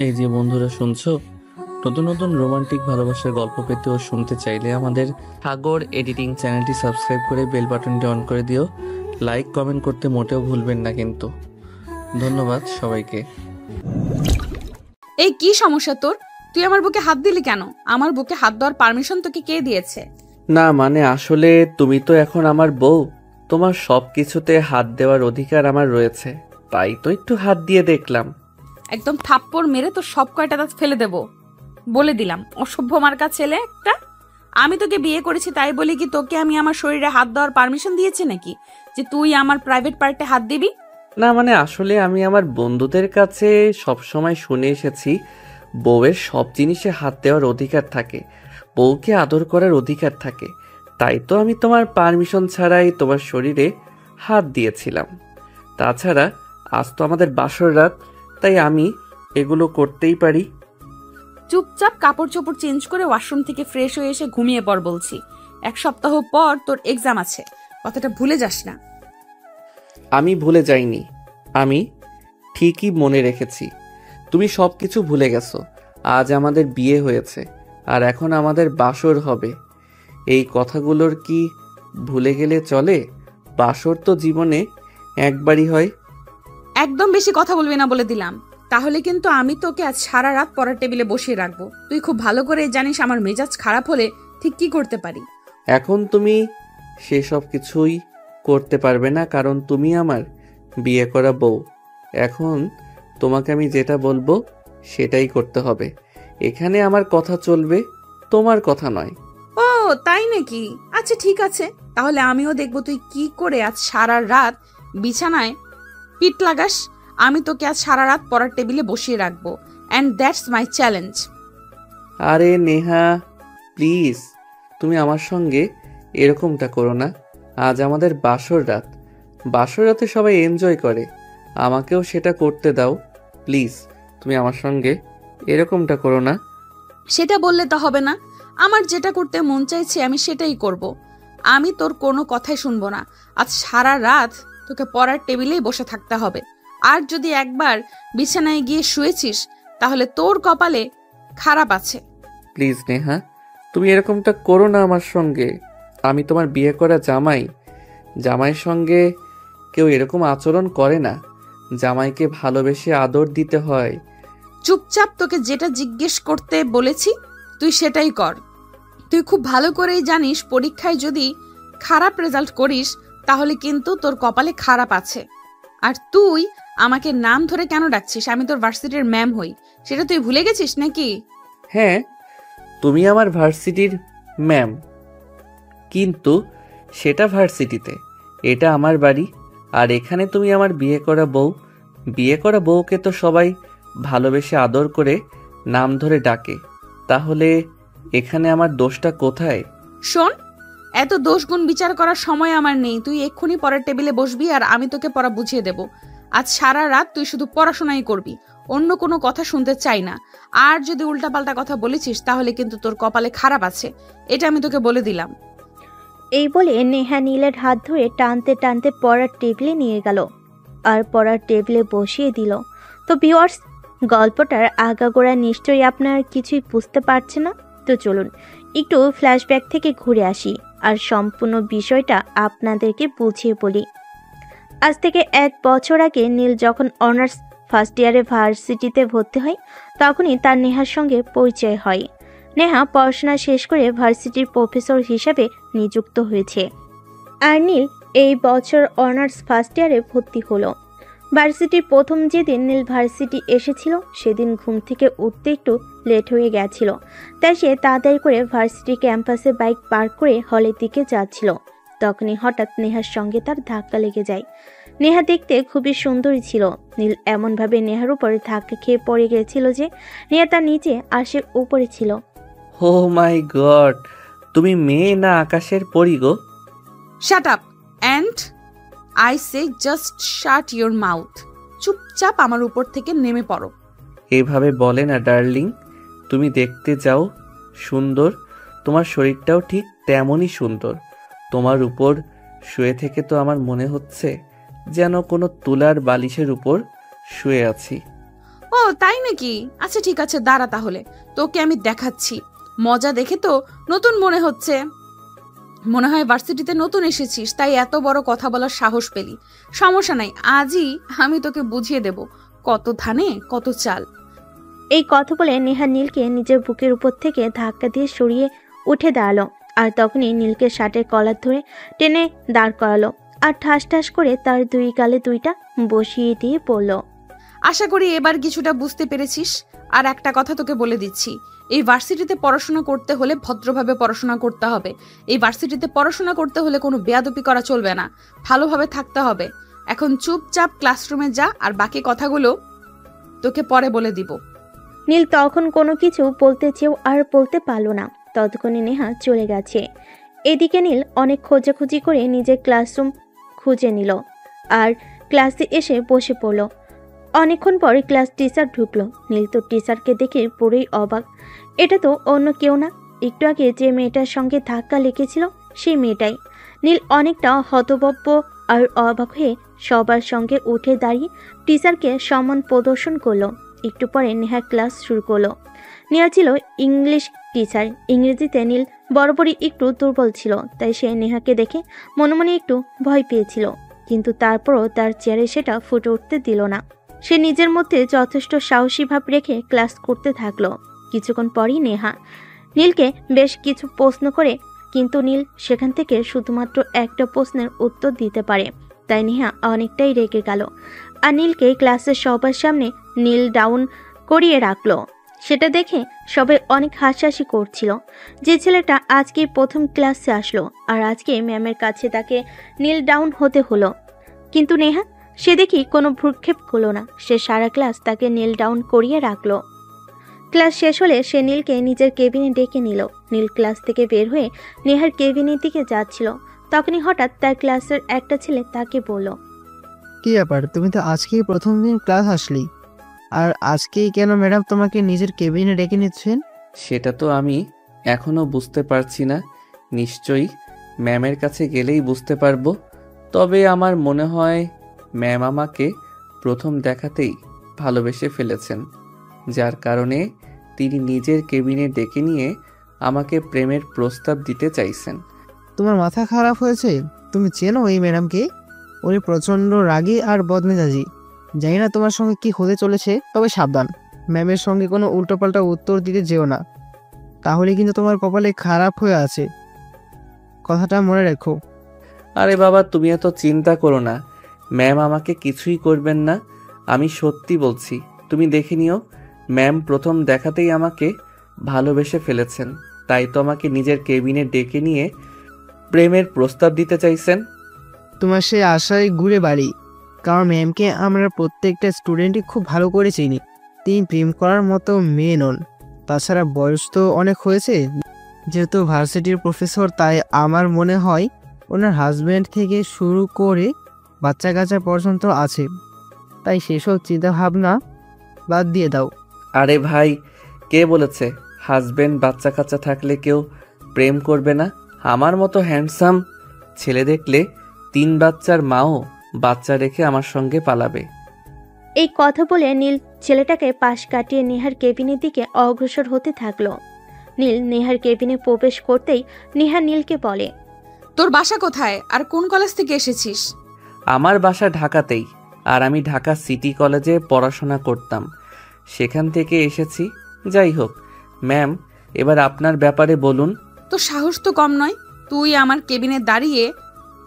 এই যে বন্ধুরা শুনছো, নতুন নতুন রোমান্টিক ভালোবাসার গল্প পেতে ও শুনতে চাইলে আমাদের সাগর এডিটিং চ্যানেলটি সাবস্ক্রাইব করে বেল বাটনটি অন করে দিও। লাইক কমেন্ট করতে মোটেও ভুলবেন না কিন্তু। ধন্যবাদ সবাইকে। এই কি সমস্যা তোর? তুই আমার বুকে হাত দিলি কেন? আমার বুকে হাত দেওয়ার পারমিশন তোকে কে দিয়েছে? না মানে আসলে তুমি তো এখন আমার বউ, তোমার সব কিছুতে হাত দেওয়ার অধিকার আমার রয়েছে, তাই তো একটু হাত দিয়ে দেখলাম। একদম থাপ্পড় মেরে তোর সব কয়টা দাঁত ফেলে দেব বলে দিলাম। অসভ্য মার্কা ছেলে একটা। আমি তোকে বিয়ে করেছি তাই বলি কি তোকে আমি আমার শরীরে হাত দেওয়ার পারমিশন দিয়েছি নাকি যে তুই আমার প্রাইভেট পার্টে হাত দিবি? না মানে আসলে আমি আমার বন্ধুদের কাছে সবসময় শুনে এসেছি বউয়ের সব জিনিসে হাত দেওয়ার অধিকার থাকে, বউকে আদর করার অধিকার থাকে, তাই তো আমি তোমার পারমিশন ছাড়াই তোমার শরীরে হাত দিয়েছিলাম। তাছাড়া আজ তো আমাদের বাসর রাত, তাই আমি এগুলো করতেই পারি। চুপচাপ কাপড় চোপড় চেঞ্জ করে ওয়াশরুম থেকে ফ্রেশ হয়ে এসে ঘুমিয়ে পড় বলছি। 1 সপ্তাহ পর তোর এক্সাম আছে, কথাটা ভুলে যাস না। আমি ভুলে যাইনি, আমি ঠিকই মনে রেখেছি। তুমি সব কিছু ভুলে গেছো। আজ আমাদের বিয়ে হয়েছে আর এখন আমাদের বাসর হবে, এই কথাগুলোর কি ভুলে গেলে চলে? বাসর তো জীবনে একবারই হয়। একদম বেশি কথা বলবি না বলে দিলাম, তাহলে কিন্তু আমি তোকে আজ সারা রাত পড়ার টেবিলে বসিয়ে রাখবো। তুই খুব ভালো করে জানিস আমার মেজাজ খারাপ হলে ঠিক কি করতে পারি। এখন তুমি সেসব কিছুই করতে পারবে না, কারণ তুমি আমার বিয়ে করা বউ। এখন তোমাকে আমি যেটা বলবো সেটাই করতে হবে। এখানে আমার কথা চলবে, তোমার কথা নয়। ও তাই নাকি? আচ্ছা ঠিক আছে, তাহলে আমিও দেখবো তুই কি করে আজ সারা রাত বিছানায় পিঠ লাগাস। আমি তোকে আজ সারা রাত পড়ার টেবিলে বসিয়ে রাখবো, অ্যান্ড দ্যাটস মাই চ্যালেঞ্জ। আরে নেহা প্লিজ, তুমি আমার সঙ্গে এরকমটা করো না। আজ আমাদের বাসর রাত, বাসর রাতে সবাই এনজয় করে, আমাকেও সেটা করতে দাও। প্লিজ তুমি আমার সঙ্গে এরকমটা করো না। সেটা বললে তো হবে না। আমার যেটা করতে মন চাইছে আমি সেটাই করব। আমি তোর কোনো কথাই শুনবো না। আজ সারা রাত তোকে পড়ার টেবিলেই বসে থাকতে হবে। আর যদি একবার বিছানায় গিয়ে শুয়েছিস তাহলে তোর কপালে খারাপ আছে। প্লিজ নেহা, তুমি এরকমটা করো না আমার সঙ্গে। আমি তোমার বিয়ে করা জামাই, জামাইয়ের সঙ্গে কেউ এরকম আচরণ করে না। জামাইকে ভালোবেসে আদর দিতে হয়। চুপচাপ তোকে যেটা জিজ্ঞেস করতে বলেছি তুই সেটাই কর। তুই খুব ভালো করেই জানিস পরীক্ষায় যদি খারাপ রেজাল্ট করিস তাহলে কিন্তু তোর কপালে খারাপ আছে। আর তুই আমাকে নাম ধরে কেন ডাকছিস? আমি তোর ভার্সিটির ম্যাম হই, সেটা তুই ভুলে গেছিস নাকি? হ্যাঁ, তুমি আমার ভার্সিটির ম্যাম, কিন্তু সেটা ভার্সিটিতে, এটা আমার বাড়ি। আর এখানে তুমি আমার বিয়ে করা বউ। বিয়ে করা বউকে তো সবাই ভালোবেসে আদর করে নাম ধরে ডাকে, তাহলে এখানে আমার দোষটা কোথায়? শোন, এত দোষ গুণ বিচার করার সময় আমার নেই। তুই এক্ষুনি পড়ার টেবিলে বসবি আর আমি তোকে পড়া বুঝিয়ে দেব। আজ সারা রাত তুই শুধু পড়াশোনাই করবি, অন্য কোনো কথা শুনতে চাই না। আর যদি উল্টাপাল্টা কথা বলেছিস তাহলে কিন্তু তোর কপালে খারাপ আছে, এটা আমি তোকে বলে দিলাম। এই বলে নেহা নীলের হাত ধরে টানতে টানতে পড়ার টেবিলে নিয়ে গেল আর পড়ার টেবিলে বসিয়ে দিল। তো ভিউয়ার্স, গল্পটার আগাগোড়া নিশ্চয়ই আপনার কিছুই বুঝতে পারছে না। তো চলুন একটু ফ্ল্যাশব্যাক থেকে ঘুরে আসি আর সম্পূর্ণ বিষয়টা আপনাদেরকে বুঝিয়ে বলি। আজ থেকে 1 বছর আগে নীল যখন অনার্স ফার্স্ট ইয়ারে ভার্সিটিতে ভর্তি হয় তখনই তার নেহার সঙ্গে পরিচয় হয়। নেহা পড়াশোনা শেষ করে ভার্সিটির প্রফেসর হিসেবে নিযুক্ত হয়েছে আর নীল এই বছর অনার্স ফার্স্ট ইয়ারে ভর্তি হলো। ভার্সিটির প্রথম যেদিন নীল ভার্সিটি এসেছিল সেদিন ঘুম থেকে উঠতে একটু লেট হয়ে গেছিল, তাই সে তাড়াতাড়ি করে ভার্সিটি ক্যাম্পাসে বাইক পার্ক করে হলের দিকে যাচ্ছিল। তখনই হঠাৎ নেহার সঙ্গে তার ধাক্কা লেগে যায়। নেহা দেখতে খুবই সুন্দরী ছিল। নীল এমনভাবে নেহার উপরে ধাক্কা খেয়ে পড়ে গিয়েছিল যে নেহা তার নিচে আর সে উপরে ছিল। ও মাই গড, তুমি মেয়ে না আকাশের পরি গো। Shut up and I say just shut your mouth. চুপচাপ আমার উপর থেকে নেমে পড়ো। এভাবে বলে না ডার্লিং, তুমি দেখতে যাও সুন্দর, তোমার শরীরটাও ঠিক তেমনই সুন্দর। তোমার উপর শুয়ে থেকে তো আমার মনে হচ্ছে যেন কোনো তুলার বালিশের উপর শুয়ে আছি। ও তাই নাকি? আচ্ছা ঠিক আছে, দাঁড়া তাহলে তোকে আমি দেখাচ্ছি। মজা দেখে তো নতুন মনে হচ্ছে, মনে হয় ভার্সিটিতে নতুন এসেছিস, তাই এত বড় কথা বলার সাহস পেলি। সমস্যা নাই, আজই আমি তোকে বুঝিয়ে দেব কত ধানে কত চাল। এই কথা বলে নেহা নীলকে নিজের বুকের উপর থেকে ধাক্কা দিয়ে সরিয়ে উঠে দাঁড়ালো। আর তখনই নীলকে শার্টের কলার ধরে টেনে দাঁড় করালো আর ঠাস ঠাস করে তার দুই গালে দুইটা বসিয়ে দিয়ে পড়ল। আশা করি এবার কিছুটা বুঝতে পেরেছিস। আর একটা কথা তোকে বলে দিচ্ছি, এই ভার্সিটিতে পড়াশোনা করতে হলে ভদ্রভাবে পড়াশোনা করতে হবে। এই ভার্সিটিতে পড়াশোনা করতে হলে কোনো বেয়াদবি করা চলবে না, ভালোভাবে থাকতে হবে। এখন চুপচাপ ক্লাসরুমে যা, আর বাকি কথাগুলো তোকে পরে বলে দিব। নীল তখন কোনো কিছু বলতে চেয়েও আর বলতে পারল না। ততক্ষণে নেহা চলে গেছে। এদিকে নীল অনেক খোঁজাখুঁজি করে নিজের ক্লাসরুম খুঁজে নিল আর ক্লাসে এসে বসে পড়ল। অনেকক্ষণ পরে ক্লাস টিচার ঢুকলো। নীল তো টিচারকে দেখে পুরোই অবাক। এটা তো অন্য কেউ না, একটু আগে যে মেয়েটার সঙ্গে ধাক্কা লেগেছিল সেই মেয়েটাই। নীল অনেকটা হতবম্ব আর অবাক হয়ে সবার সঙ্গে উঠে দাঁড়িয়ে টিচারকে সম্মান প্রদর্শন করলো। একটু পরে নেহা ক্লাস শুরু করলো। নেহা ছিল ইংলিশ টিচার। ইংরেজিতে নীল বরাবরই একটু দুর্বল ছিল, তাই সে নেহাকে দেখে মনে মনে একটু ভয় পেয়েছিল, কিন্তু তারপরও তার চেয়ারে সেটা ফুটে উঠতে দিল না। সে নিজের মধ্যে যথেষ্ট সাহসী ভাব রেখে ক্লাস করতে থাকলো। কিছুক্ষণ পরই নেহা নীলকে বেশ কিছু প্রশ্ন করে, কিন্তু নীল সেখান থেকে শুধুমাত্র একটা প্রশ্নের উত্তর দিতে পারে, তাই নেহা অনেকটাই রেগে গেল আর নীলকে ক্লাসের সবার সামনে নীল ডাউন করিয়ে রাখলো। সেটা দেখে সবাই অনেক হাসাহাসি করছিল। যে ছেলেটা আজকে প্রথম ক্লাসে আসলো আর আজকে ম্যামের কাছে তাকে নীল ডাউন হতে হলো, কিন্তু নেহা সে দেখি কোনো ভ্রুক্ষেপ করলো না। সে সারা ক্লাস তাকে নীল ডাউন করিয়ে রাখলো। ক্লাস শেষ হলে সে নীলকে নিজের কেবিনে ডেকে নিল। নীল ক্লাস থেকে বের হয়ে নেহার কেবিনের দিকে যাচ্ছিল। তখনই হঠাৎ তার ক্লাসের একটা ছেলে তাকে বলল, কি ব্যাপার, তুমি তো আজকেই প্রথম দিন ক্লাস আসলি, আর আজকেই কেন ম্যাডাম তোমাকে নিজের কেবিনে ডেকে নিচ্ছেন? সেটা তো আমি এখনো বুঝতে পারছি না, নিশ্চয়ই ম্যামের কাছে গেলেই বুঝতে পারবো। তবে আমার মনে হয় ম্যাম আমাকে প্রথম দেখাতেই ভালোবেসে ফেলেছেন, যার কারণে তিনি নিজের কেবিনে ডেকে নিয়ে আমাকে প্রেমের প্রস্তাব দিতে চাইছেন। তোমার মাথা খারাপ হয়েছে? তুমি চেনো এই ম্যাডামকে? উনি প্রচণ্ড রাগী আর বদমেজাজি। জানি না তোমার সঙ্গে কি হতে চলেছে, তবে সাবধান, ম্যামের সঙ্গে কোনো উল্টোপাল্টা উত্তর দিতে যেও না, তাহলে কিন্তু তোমার কপালে খারাপ হয়ে আছে, কথাটা মনে রেখো। আরে বাবা, তুমি এত চিন্তা করো না, ম্যাম আমাকে কিছুই করবেন না, আমি সত্যি বলছি। তুমি দেখে নিও, ম্যাম প্রথম দেখাতেই আমাকে ভালোবেসে ফেলেছেন, তাই তো আমাকে নিজের কেবিনে ডেকে নিয়ে প্রেমের প্রস্তাব দিতে চাইছেন। তোমার সে আশায় ঘুরে বাড়ি, কারণ ম্যামকে আমরা প্রত্যেকটা স্টুডেন্টই খুব ভালো করে চিনি। তিনি প্রেম করার মতো মেয়ে নন। তাছাড়া বয়স তো অনেক হয়েছে, যেহেতু ভার্সিটির প্রফেসর, তাই আমার মনে হয় ওনার হাজব্যান্ড থেকে শুরু করে বাচ্চা কাচ্চা পর্যন্ত আছে, তাই সেসব চিন্তাভাবনা বাদ দিয়ে দাও। আরে ভাই, কে বলেছে হাজবেন্ড বাচ্চা কাচ্চা থাকলে কেউ প্রেম করবে না? আমার মতো হ্যান্ডসাম ছেলে দেখলে 3 বাচ্চার মাও বাচ্চা রেখে আমার সঙ্গে পালাবে। এই কথা বলে নীল ছেলেটাকে পাশ কাটিয়ে নেহার কেবিনের দিকে অগ্রসর হতে থাকলো। নীল নেহার কেবিনে প্রবেশ করতেই নেহা নীলকে বলে, তোর বাসা কোথায় আর কোন কলেজ থেকে এসেছিস? আমার বাসা ঢাকাতেই, আর আমি ঢাকা সিটি কলেজে পড়াশোনা করতাম, সেখান থেকে এসেছি। যাই হোক ম্যাম, এবার আপনার ব্যাপারে বলুন। তোর সাহস তো কম নয়, তুই আমার কেবিনে দাঁড়িয়ে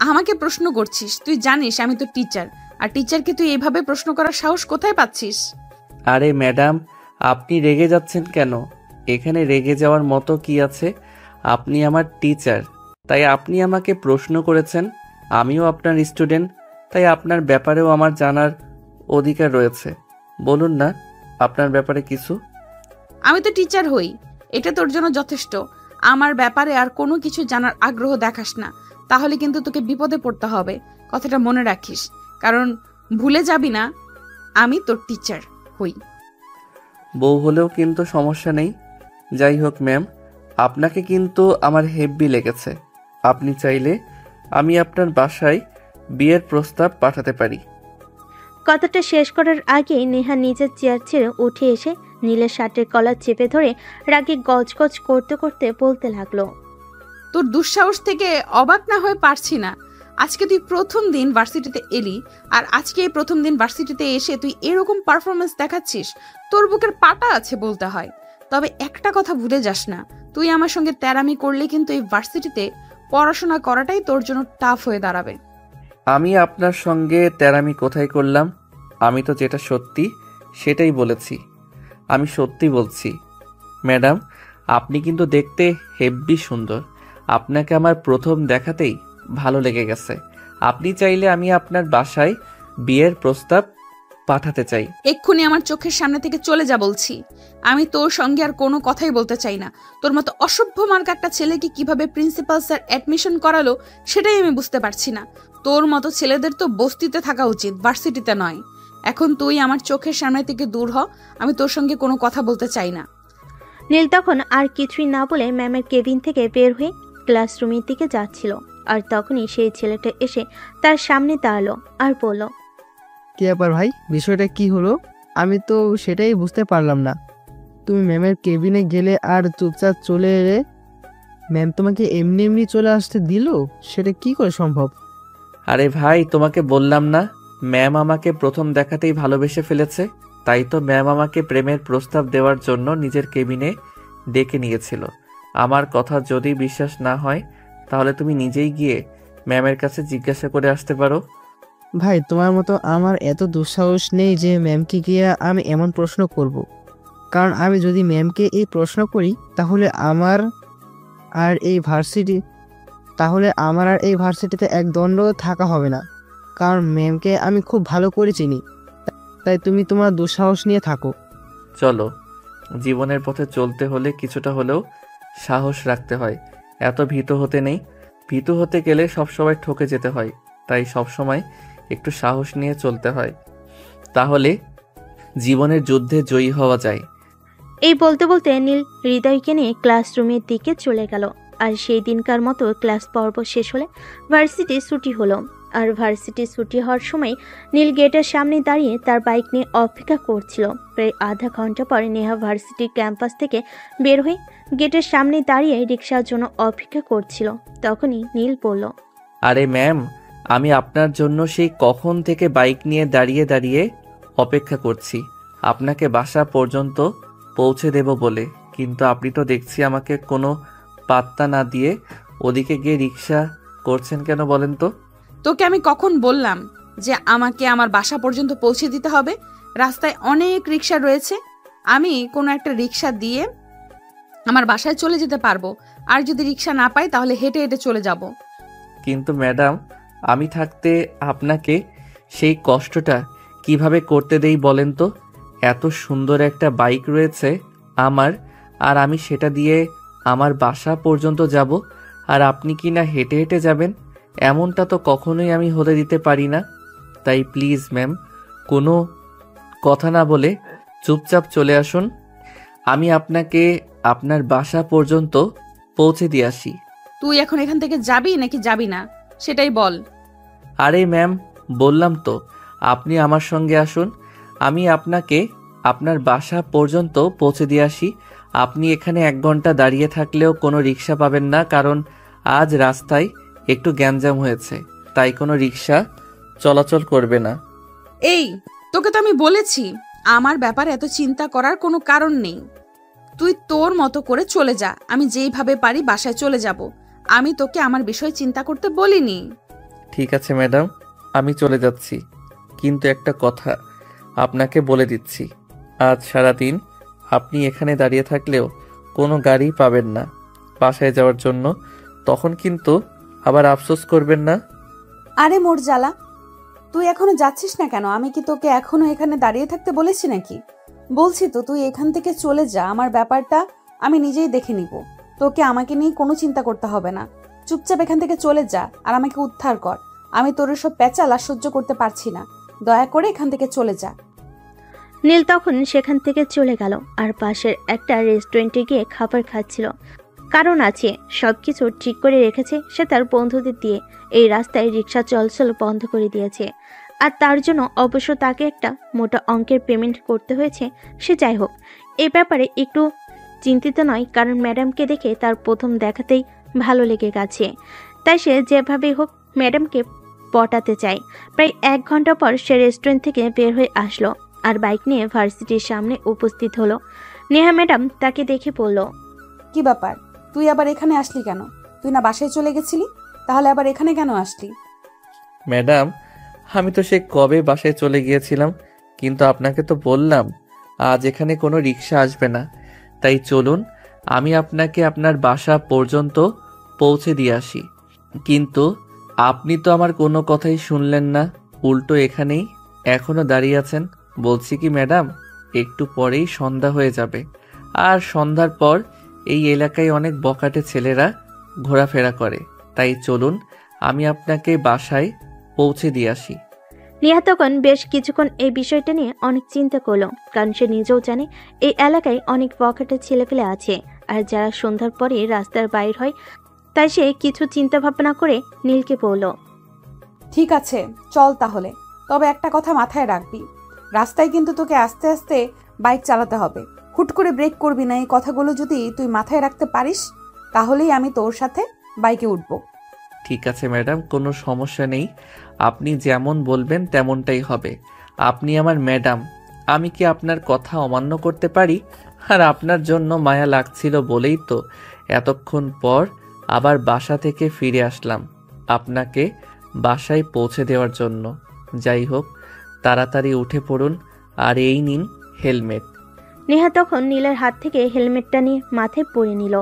আমাকে প্রশ্ন করছিস। তুই জানিস আমি তো টিচার, আর টিচারকে তুই এইভাবে প্রশ্ন করার সাহস কোথায় পাচ্ছিস? আরে ম্যাডাম, আপনি রেগে যাচ্ছেন কেন? এখানে রেগে যাওয়ার মতো কি আছে? আপনি আমার টিচার, তাই আপনি আমাকে প্রশ্ন করেছেন। আমিও আপনার স্টুডেন্ট, তাই আপনার ব্যাপারেও আমার জানার অধিকার রয়েছে। বলুন না আপনার ব্যাপারে কিছু। আমি তো টিচার হই, এটা তোর জন্য যথেষ্ট। আমার ব্যাপারে আর কোনো কিছু জানার আগ্রহ দেখাস না, তাহলে কিন্তু তোকে বিপদে পড়তে হবে। কথাটা মনে রাখিস, কারণ ভুলে যাবি না আমি তোর টিচার হই। বউ হলেও কিন্তু সমস্যা নেই। যাই হোক ম্যাম, আপনাকে কিন্তু আমার হেব্বি লেগেছে। আপনি চাইলে আমি আপনার বাসায় বিয়ের প্রস্তাব পাঠাতে পারি। কথাটা শেষ করার আগেই নেহা নিজের চেয়ার ছেড়ে উঠে এসে নীলের শার্টের কলার চেপে ধরে রাগে গজগজ করতে করতে বলতে লাগলো। তোর দুঃসাহস থেকে অবাক না হয়ে পারছি না। আজকে তুই প্রথম দিন ভার্সিটিতে এলি, আর আজকে এই প্রথম দিন ভার্সিটিতে এসে তুই এরকম পারফরমেন্স দেখাচ্ছিস। তোর বুকের পাটা আছে বলতে হয়। তবে একটা কথা ভুলে যাস না, তুই আমার সঙ্গে তেরামি করলে কিন্তু এই ভার্সিটিতে পড়াশোনা করাটাই তোর জন্য টাফ হয়ে দাঁড়াবে। আমি আপনার সঙ্গে তেরামি কোথায় করলাম? আমি তো যেটা সত্যি সেটাই বলেছি। আমি সত্যি বলছি। ম্যাডাম, আপনি কিন্তু দেখতে হেব্বি সুন্দর। আপনাকে আমার প্রথম দেখাতেই ভালো লেগে গেছে। আপনি চাইলে আমি আপনার বাসায় বিয়ের প্রস্তাব পাঠাতে চাই। এক্ষুনি আমার চোখের সামনে থেকে চলে যা বলছি। আমি তোর সঙ্গে আর কোনো কথাই বলতে চাই না। তোর মতো অসভ্য মার্কা একটা ছেলেকে কিভাবে প্রিন্সিপাল স্যার অ্যাডমিশন করালো সেটাই আমি বুঝতে পারছি না। তোর মতো ছেলেদের তো বস্তিতে থাকা উচিত, ভার্সিটিতে নয়। এখন তুই আমার চোখের সামনে থেকে দূর হ। আমি তোর সঙ্গে কোনো কথা বলতে চাই না। নীল তখন আর কিছুই না বলে ম্যামের কেবিন থেকে বের হয়ে ক্লাসরুমের দিকে যাচ্ছিল। আর তখনই সেই ছেলেটা এসে তার সামনে দাঁড়ালো আর বলল, কি ব্যাপার ভাই, বিষয়টা কি হলো? আমি তো সেটাই বুঝতে পারলাম না। তুমি ম্যামের কেবিনে গেলে আর চুপচাপ চলে এলে। ম্যাম তোমাকে এমনি এমনি চলে আসতে দিল? সেটা কি করে সম্ভব? আরে ভাই, তোমাকে বললাম না ম্যাম আমাকে প্রথম দেখাতেই ভালোবেসে ফেলেছে। তাই তো ম্যাম আমাকে প্রেমের প্রস্তাব দেওয়ার জন্য নিজের কেবিনে ডেকে নিয়েছিল। আমার কথা যদি বিশ্বাস না হয় তাহলে তুমি নিজেই গিয়ে ম্যামের কাছে জিজ্ঞাসা করে আসতে পারো। ভাই, তোমার মতো আমার এত দুঃসাহস নেই যে ম্যামকে গিয়ে আমি এমন প্রশ্ন করব। কারণ আমি যদি ম্যামকে এই প্রশ্ন করি তাহলে আমার আর এই ভার্সিটিতে এক দণ্ড থাকা হবে না। কারণ ম্যামকে আমি খুব ভালো করে চিনি। তাই তুমি তোমার দুঃসাহস নিয়ে থাকো। চলো, জীবনের পথে চলতে হলে কিছুটা হলেও সাহস রাখতে হয়। এত ভীত হতে নেই। ভীত হতে গেলে সবসময় ঠকে যেতে হয়। তাই সবসময় একটু সাহস নিয়ে চলতে হয়, তাহলে জীবনের যুদ্ধে জয়ী হওয়া যায়। এই বলতে বলতে নীল হৃদয়কে নিয়ে ক্লাসরুমের দিকে চলে গেল। আর সেই দিনকার মতো ক্লাস পর্ব শেষ হলে ভার্সিটি ছুটি হলো। আর ভার্সিটি ছুটি হওয়ার সময় নীল গেটের সামনে দাঁড়িয়ে তার বাইক নিয়ে অপেক্ষা করছিল। প্রায় আধা ঘন্টা পরে নেহা ভার্সিটি ক্যাম্পাস থেকে বের হয়ে গেটের সামনে দাঁড়িয়ে রিক্সার জন্য অপেক্ষা করছিল। তখনই নীল বলল, আরে ম্যাম, আমি আপনার জন্য সেই কখন থেকে বাইক নিয়ে দাঁড়িয়ে দাঁড়িয়ে অপেক্ষা করছি আপনাকে বাসা পর্যন্ত পৌঁছে দেব বলে। কিন্তু আপনি তো দেখছি আমাকে কোনো পাত্তা না দিয়ে ওদিকে গিয়ে রিক্সা করছেন কেন বলেন তো? তোকে আমি কখন বললাম যে আমাকে আমার বাসা পর্যন্ত পৌঁছে দিতে হবে? রাস্তায় অনেক রিক্সা রয়েছে, আমি কোনো একটা রিক্সা দিয়ে আমার বাসায় চলে যেতে পারবো। আর যদি রিক্সা না পাই তাহলে হেঁটে হেঁটে চলে যাব। কিন্তু ম্যাডাম, আমি থাকতে আপনাকে সেই কষ্টটা কিভাবে করতে দেই বলেন তো? এত সুন্দর একটা বাইক রয়েছে আমার, আর আমি সেটা দিয়ে আমার বাসা পর্যন্ত যাব, আর আপনি কি না হেঁটে হেঁটে যাবেন? এমনটা তো কখনোই আমি হতে দিতে পারি না। তাই প্লিজ ম্যাম, কোনো কথা না বলে চুপচাপ চলে আসুন। আমি আপনাকে আপনার বাসা পর্যন্ত পৌঁছে দিয়ে আসি। তুই এখন এখান থেকে যাবি নাকি যাবি না সেটাই বল। আরে ম্যাম, বললাম তো আপনি আমার সঙ্গে আসুন। আমি আপনাকে আপনার বাসা পর্যন্ত পৌঁছে দিয়ে আসি। আপনি এখানে 1 ঘন্টা দাঁড়িয়ে থাকলেও কোনো রিক্সা পাবেন না, কারণ আজ রাস্তায় একটু গ্যাঞ্জাম হয়েছে, তাই কোনো রিক্সা চলাচল করবে না। এই, তোকে তো আমি বলেছি আমার ব্যাপারে এত চিন্তা করার কোনো কারণ নেই। তুই তোর মতো করে চলে যা, আমি যেইভাবে পারি বাসায় চলে যাব। আমি তোকে আমার বিষয় চিন্তা করতে বলিনি। ঠিক আছে ম্যাডাম, আমি চলে যাচ্ছি। কিন্তু একটা কথা আপনাকে বলে দিচ্ছি, আজ সারাদিন আপনি এখানে দাঁড়িয়ে থাকলেও কোনো গাড়ি পাবেন না বাসায় যাওয়ার জন্য। তখন কিন্তু আবার আফসোস করবেন না। আরে মোর জ্বালা, তুই এখনো যাচ্ছিস না কেন? আমি কি তোকে এখনো এখানে দাঁড়িয়ে থাকতে বলেছি নাকি? বলছি তো তুই এখান থেকে চলে যা, আমার ব্যাপারটা আমি নিজেই দেখে নিব। তোকে আমাকে নিয়ে কোনো চিন্তা করতে হবে না। চুপচাপ এখান থেকে চলে যা আর আমাকে উদ্ধার কর। আমি তোর সব প্যাচাল আর সহ্য করতে পারছি না। দয়া করে এখান থেকে চলে যা। নীল তখন সেখান থেকে চলে গেল আর পাশের একটা রেস্টুরেন্টে গিয়ে খাবার খাচ্ছিল। কারণ আছে, সবকিছু ঠিক করে রেখেছে সে তার বন্ধুদের দিয়ে। এই রাস্তায় রিক্সা চলাচল বন্ধ করে দিয়েছে। আর তার জন্য অবশ্য তাকে একটা মোটা অঙ্কের পেমেন্ট করতে হয়েছে। সে যাই হোক, এই ব্যাপারে একটু চিন্তিত নয়, কারণ ম্যাডামকে দেখে তার প্রথম দেখাতেই ভালো লেগে গেছে। তাই সে যেভাবেই হোক ম্যাডামকে পটাতে চায়। প্রায় 1 ঘন্টা পর সে রেস্টুরেন্ট থেকে বের হয়ে আসলো আর বাইক নিয়ে ভার্সিটির সামনে উপস্থিত হলো। নেহা ম্যাডাম তাকে দেখে বলল, কি ব্যাপার, তুই আবার এখানে আসলি কেন? তুই না বাসায় চলে গেছিলি, তাহলে আবার এখানে কেন আসলি? ম্যাডাম, আমি তো সে কবে বাসায় চলে গিয়েছিলাম, কিন্তু আপনাকে তো বললাম আজ এখানে কোনো রিক্সা আসবে না। তাই চলুন আমি আপনাকে আপনার বাসা পর্যন্ত পৌঁছে দিয়ে আসি। কিন্তু আপনি তো আমার কোনো কথাই শুনলেন না, উল্টো এখানেই এখনো দাঁড়িয়ে আছেন। বলছি কি ম্যাডাম, একটু পরেই সন্ধ্যা হয়ে যাবে, আর সন্ধ্যার পর এই এলাকায় অনেক বখাটে ছেলেরা ঘোরাফেরা করে। তাই চলুন আমি আপনাকে বাসায় পৌঁছে দিয়ে আসি। নেহা তখন বেশ কিছুক্ষণ এই বিষয়টা নিয়ে অনেক চিন্তা করলো, কারণ সে নিজেও জানে এই এলাকায় অনেক বখাটে ছেলেপেলে আছে, আর যারা সন্ধ্যার পরে রাস্তার বাইর হয়। তাই সে কিছু চিন্তা ভাবনা করে নীলকে বলল, ঠিক আছে, চল তাহলে। তবে একটা কথা মাথায় রাখবি, রাস্তায় কিন্তু তোকে আস্তে আস্তে বাইক চালাতে হবে। হুট করে ব্রেক করবি না। এই কথাগুলো যদি তুই মাথায় রাখতে পারিস, তাহলেই আমি তোর সাথে বাইকে উঠবো। ঠিক আছে ম্যাডাম, কোনো সমস্যা নেই। আপনি যেমন বলবেন তেমনটাই হবে। আপনি আমার ম্যাডাম, আমি কি আপনার কথা অমান্য করতে পারি? আর আপনার জন্য মায়া লাগছিল বলেই তো এতক্ষণ পর আবার বাসা থেকে ফিরে আসলাম আপনাকে বাসায় পৌঁছে দেওয়ার জন্য। যাই হোক, তাড়াতাড়ি উঠে পড়ুন, আর এই নিন হেলমেট। নেহা তখন নীলের হাত থেকে হেলমেটটা নিয়ে মাথায় পরে নিল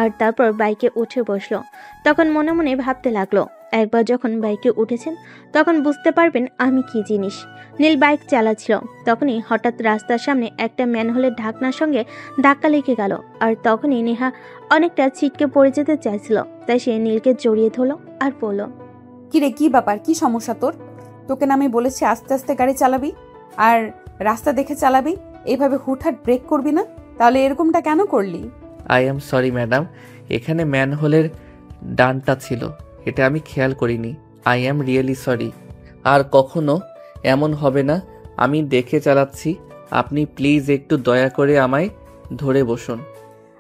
আর তারপর বাইকে উঠে বসলো। তখন মনে মনে ভাবতে লাগলো, একবার যখন বাইকে উঠেছেন তখন বুঝতে পারবেন আমি কি জিনিস। নীল বাইক চালাচ্ছিল, তখনই হঠাৎ রাস্তার সামনে একটা ম্যানহোলের ঢাকনার সঙ্গে ধাক্কা লেগে গেল। আর তখনই নেহা অনেকটা ছিটকে পড়ে যেতে চাইছিল। তাই সে নীলকে জড়িয়ে ধরলো আর বলল, কিরে, কি ব্যাপার, কি সমস্যা তোর? তোকে না আমি বলেছি আস্তে আস্তে গাড়ি চালাবি আর রাস্তা দেখে চালাবি, এইভাবে হুটহাট ব্রেক করবি না। তাহলে এরকমটা কেন করলি? আই এম সরি ম্যাডাম, এখানে ম্যানহোলের ডানটা ছিল, এটা আমি খেয়াল করিনি। I am really sorry. আর কখনো এমন হবে না, আমি দেখে চালাচ্ছি। আপনি প্লিজ একটু দয়া করে আমায় ধরে বসুন।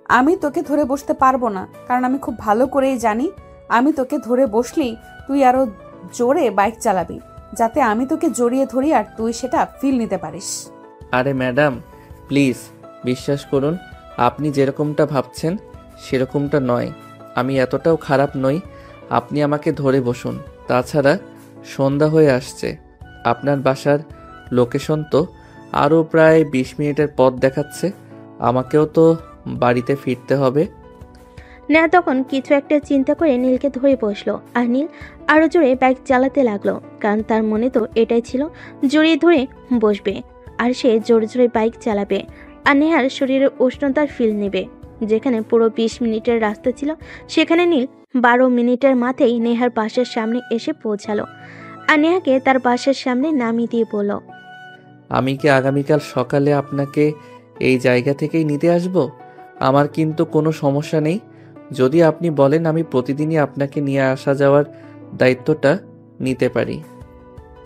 আমি তোকে ধরে বসতে পারবো না, কারণ আমি খুব ভালো করেই জানি আমি তোকে ধরে বসলেই তুই আরো জোরে বাইক চালাবি, যাতে আমি তোকে জড়িয়ে ধরি আর তুই সেটা ফিল নিতে পারিস। আরে ম্যাডাম, প্লিজ বিশ্বাস করুন, আপনি যেরকমটা ভাবছেন সেরকমটা নয়। আমি এতটাও খারাপ নই। আপনি আমাকে ধরে বসুন। তাছাড়া সন্ধ্যা হয়ে আসছে, আপনার বাসার লোকেশন তো আরও প্রায় 20 মিনিটের পথ দেখাচ্ছে। আমাকেও তো বাড়িতে ফিরতে হবে। নেহা তখন কিছু একটা চিন্তা করে নীলকে ধরে বসলো আর নীল আরো জোরে বাইক চালাতে লাগলো, কারণ তার মনে তো এটাই ছিল জড়িয়ে ধরে বসবে আর সে জোরে জোরে বাইক চালাবে আর নেহার শরীরের উষ্ণতার ফিল নেবে। যেখানে পুরো 20 মিনিটের রাস্তা ছিল, সেখানে নীল 12 মিনিটের মাথায় নেহার বাসার সামনে এসে পৌঁছালো আর নেহাকে তার বাসার সামনে নামিয়ে দিয়ে বলল, আমি কি আগামীকাল সকালে আপনাকে এই জায়গা থেকেই নিতে আসব? আমার কিন্তু কোনো সমস্যা নেই। যদি আপনি বলেন আমি প্রতিদিনই আপনাকে নিয়ে আসা যাওয়ার দায়িত্বটা নিতে পারি।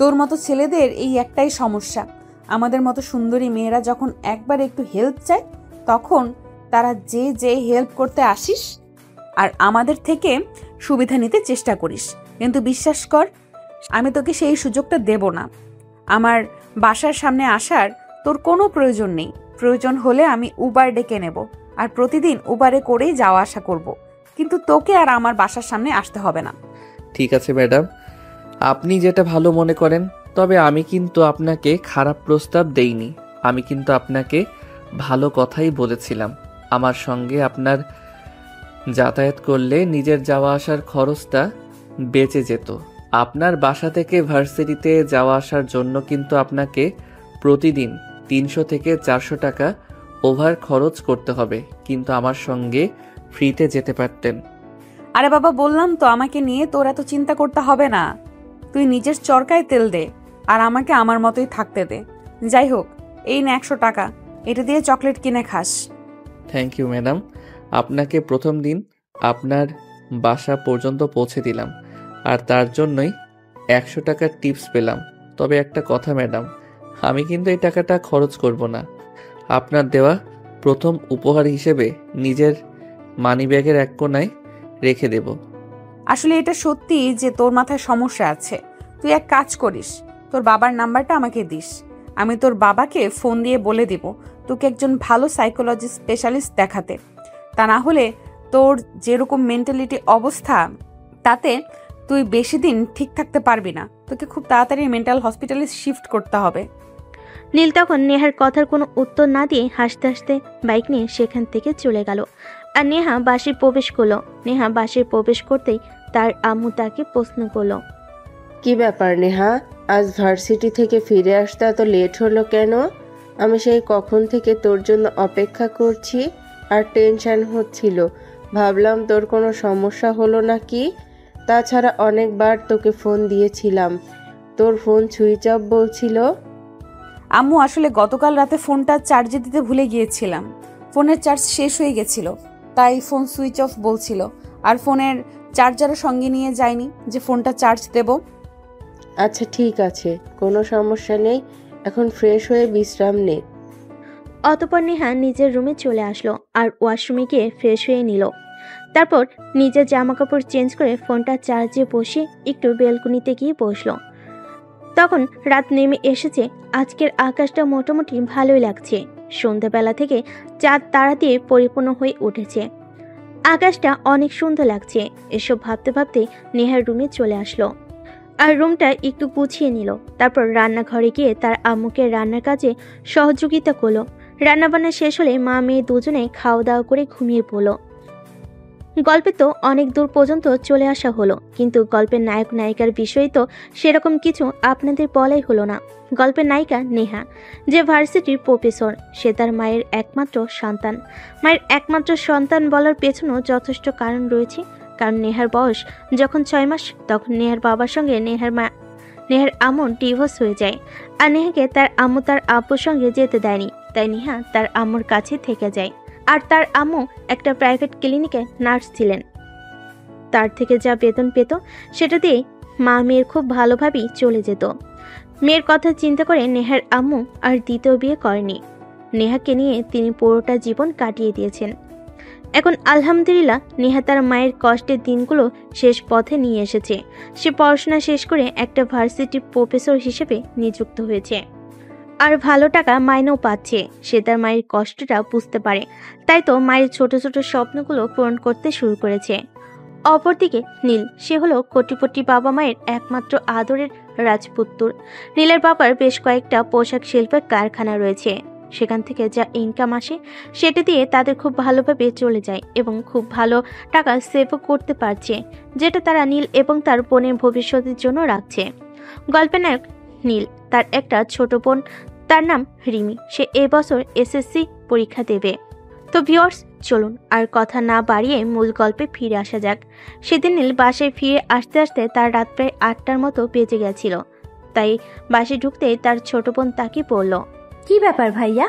তোর মতো ছেলেদের এই একটাই সমস্যা, আমাদের মতো সুন্দরী মেয়েরা যখন একবার একটু হেল্প চায় তখন তারা যে হেল্প করতে আসিস আর আমাদের থেকে সুবিধা নিতে চেষ্টা করিস। কিন্তু বিশ্বাস কর, আমি তোকে সেই সুযোগটা দেব না। আমার বাসার সামনে আসার তোর কোনো প্রয়োজন নেই। প্রয়োজন হলে আমি উবার ডেকে নেব আর প্রতিদিন উবারে করেই যাওয়া আসা করব, কিন্তু তোকে আর আমার বাসার সামনে আসতে হবে না। ঠিক আছে ম্যাডাম, আপনি যেটা ভালো মনে করেন। তবে আমি কিন্তু আপনাকে খারাপ প্রস্তাব দেইনি। আমি কিন্তু আপনাকে ভালো কথাই বলেছিলাম। আমার সঙ্গে আপনার যাতায়াত করলে নিজের যাওয়া আসার খরচটা বেঁচে যেত। আপনার বাসা থেকে ভার্সিটিতে যাওয়া আসার জন্য কিন্তু আপনাকে প্রতিদিন 300 থেকে 400 টাকা ওভার খরচ করতে হবে, কিন্তু আমার সঙ্গে ফ্রিতে যেতে পারতেন। আরে বাবা, বললাম তো আমাকে নিয়ে তোর এত চিন্তা করতে হবে না। তুই নিজের চরকায় তেল দে আর আমাকে আমার মতোই থাকতে দে। যাই হোক, এই না 100 টাকা, এটা দিয়ে চকলেট কিনে খাস। Thank you madam. আপনাকে প্রথম দিন আপনার বাসা পর্যন্ত পৌঁছে দিলাম, আর তার জন্যই 100 টাকার টিপস পেলাম। তবে একটা কথা ম্যাডাম, আমি কিন্তু এই টাকাটা খরচ করব না। আপনার দেওয়া প্রথম উপহার হিসেবে নিজের মানিব্যাগের এক কোণায় রেখে দেব। আসলে এটা সত্যি যে তোর মাথায় সমস্যা আছে। তুই এক কাজ করিস, তোর বাবার নাম্বারটা আমাকে দিস। আমি তোর বাবাকে ফোন দিয়ে বলে দিব তোকে একজন ভালো সাইকোলজি স্পেশালিস্ট দেখাতে। তা না হলে তোর যেরকম মেন্টালিটি অবস্থা, তাতে তুই বেশি দিন ঠিক থাকতে পারবি না। তোকে খুব তাড়াতাড়ি মেন্টাল হসপিটালে শিফট করতে হবে। নীল তখন নেহার কথার কোনো উত্তর না দিয়ে হাসতে হাসতে বাইক নিয়ে সেখান থেকে চলে গেল। আর নেহা বাসে প্রবেশ করলো। নেহা বাসে প্রবেশ করতেই তার আম্মু তাকে প্রশ্ন করলো, কি ব্যাপার নেহা, আজ ভার্সিটি থেকে ফিরে আসতে এত লেট হলো কেন? আমি সেই কখন থেকে তোর জন্য অপেক্ষা করছি আর টেনশন হচ্ছিল। ভাবলাম তোর কোনো সমস্যা হলো নাকি। তাছাড়া অনেকবার তোকে ফোন দিয়েছিলাম, তোর ফোন সুইচ অফ বলছিল। আম্মু, আসলে গতকাল রাতে ফোনটা চার্জে দিতে ভুলে গিয়েছিলাম। ফোনের চার্জ শেষ হয়ে গেছিল, তাই ফোন সুইচ অফ বলছিল। আর ফোনের চার্জারও সঙ্গে নিয়ে যাইনি যে ফোনটা চার্জ দেব। আচ্ছা ঠিক আছে, কোনো সমস্যা নেই, এখন ফ্রেশ হয়ে বিশ্রাম নে। অতপর নেহা নিজের রুমে চলে আসলো আর ওয়াশরুমে গিয়ে ফ্রেশ হয়ে নিল। তারপর নিজের জামাকাপড় চেঞ্জ করে ফোনটা চার্জে বসে একটু বেলকুনিতে গিয়ে বসলো। তখন রাত নেমে এসেছে। আজকের আকাশটা মোটামুটি ভালোই লাগছে। সন্ধ্যাবেলা থেকে চাঁদ তারা দিয়ে পরিপূর্ণ হয়ে উঠেছে। আকাশটা অনেক সুন্দর লাগছে। এসব ভাবতে ভাবতে নেহার রুমে চলে আসলো আর রুমটা একটু গুছিয়ে নিল। তারপর রান্নাঘরে গিয়ে তার আম্মুকে রান্নার কাজে সহযোগিতা করলো। রান্নাবান্না শেষ হলে মা মেয়ে দুজনে খাওয়া দাওয়া করে ঘুমিয়ে পড়লো। গল্পে তো অনেক দূর পর্যন্ত চলে আসা হলো, কিন্তু গল্পের নায়ক নায়িকার বিষয়ে তো সেরকম কিছু আপনাদের বলাই হলো না। গল্পের নায়িকা নেহা, যে ভার্সিটির প্রফেসর, সে তার মায়ের একমাত্র সন্তান। মায়ের একমাত্র সন্তান বলার পেছনেও যথেষ্ট কারণ রয়েছে। কারণ নেহার বয়স যখন 6 মাস, তখন নেহার বাবার সঙ্গে নেহার আম্মুর ডিভোর্স হয়ে যায়। আর নেহাকে তার আম্মু তার আব্বুর সঙ্গে যেতে দেয়নি, তাই নেহা তার আম্মুর কাছে থেকে যায়। আর তার আম্মু একটা প্রাইভেট ক্লিনিকে নার্স ছিলেন। তার থেকে যা বেতন পেত সেটা দিয়ে মা মেয়ের খুব ভালোভাবেই চলে যেত। মেয়ের কথা চিন্তা করে নেহার আম্মু আর দ্বিতীয় বিয়ে করেনি। নেহাকে নিয়ে তিনি পুরোটা জীবন কাটিয়ে দিয়েছেন। এখন আলহামদুলিল্লাহ নেহা তার মায়ের কষ্টের দিনগুলো শেষ পথে নিয়ে এসেছে। সে পড়াশোনা শেষ করে একটা ভার্সিটির প্রফেসর হিসেবে নিযুক্ত হয়েছে আর ভালো টাকা মাইনেও পাচ্ছে। সে তার মায়ের কষ্টটা বুঝতে পারে, তাই তো মায়ের ছোট ছোট স্বপ্নগুলো পূরণ করতে শুরু করেছে। অপরদিকে নীল, সে হলো কোটিপতি বাবা মায়ের একমাত্র আদরের রাজপুত্র। নীলের বাবার বেশ কয়েকটা পোশাক শিল্পের কারখানা রয়েছে। সেখান থেকে যা ইনকাম আসে সেটা দিয়ে তাদের খুব ভালোভাবে চলে যায় এবং খুব ভালো টাকা সেভও করতে পারছে, যেটা তারা নীল এবং তার বোনের ভবিষ্যতের জন্য রাখছে। গল্পের নায়ক নীল, তার একটা ছোট বোন, তার নাম রিমি। সে এবছর এসএসসি পরীক্ষা দেবে। তো ভিউয়ার্স, চলুন আর কথা না বাড়িয়ে মূল গল্পে ফিরে আসা যাক। সেদিন নীল বাসায় ফিরে আসতে আসতে তার রাত প্রায় 8টার মতো বেজে গেছিল। তাই বাসে ঢুকতেই তার ছোট বোন তাকে বলল, কি ব্যাপার ভাইয়া,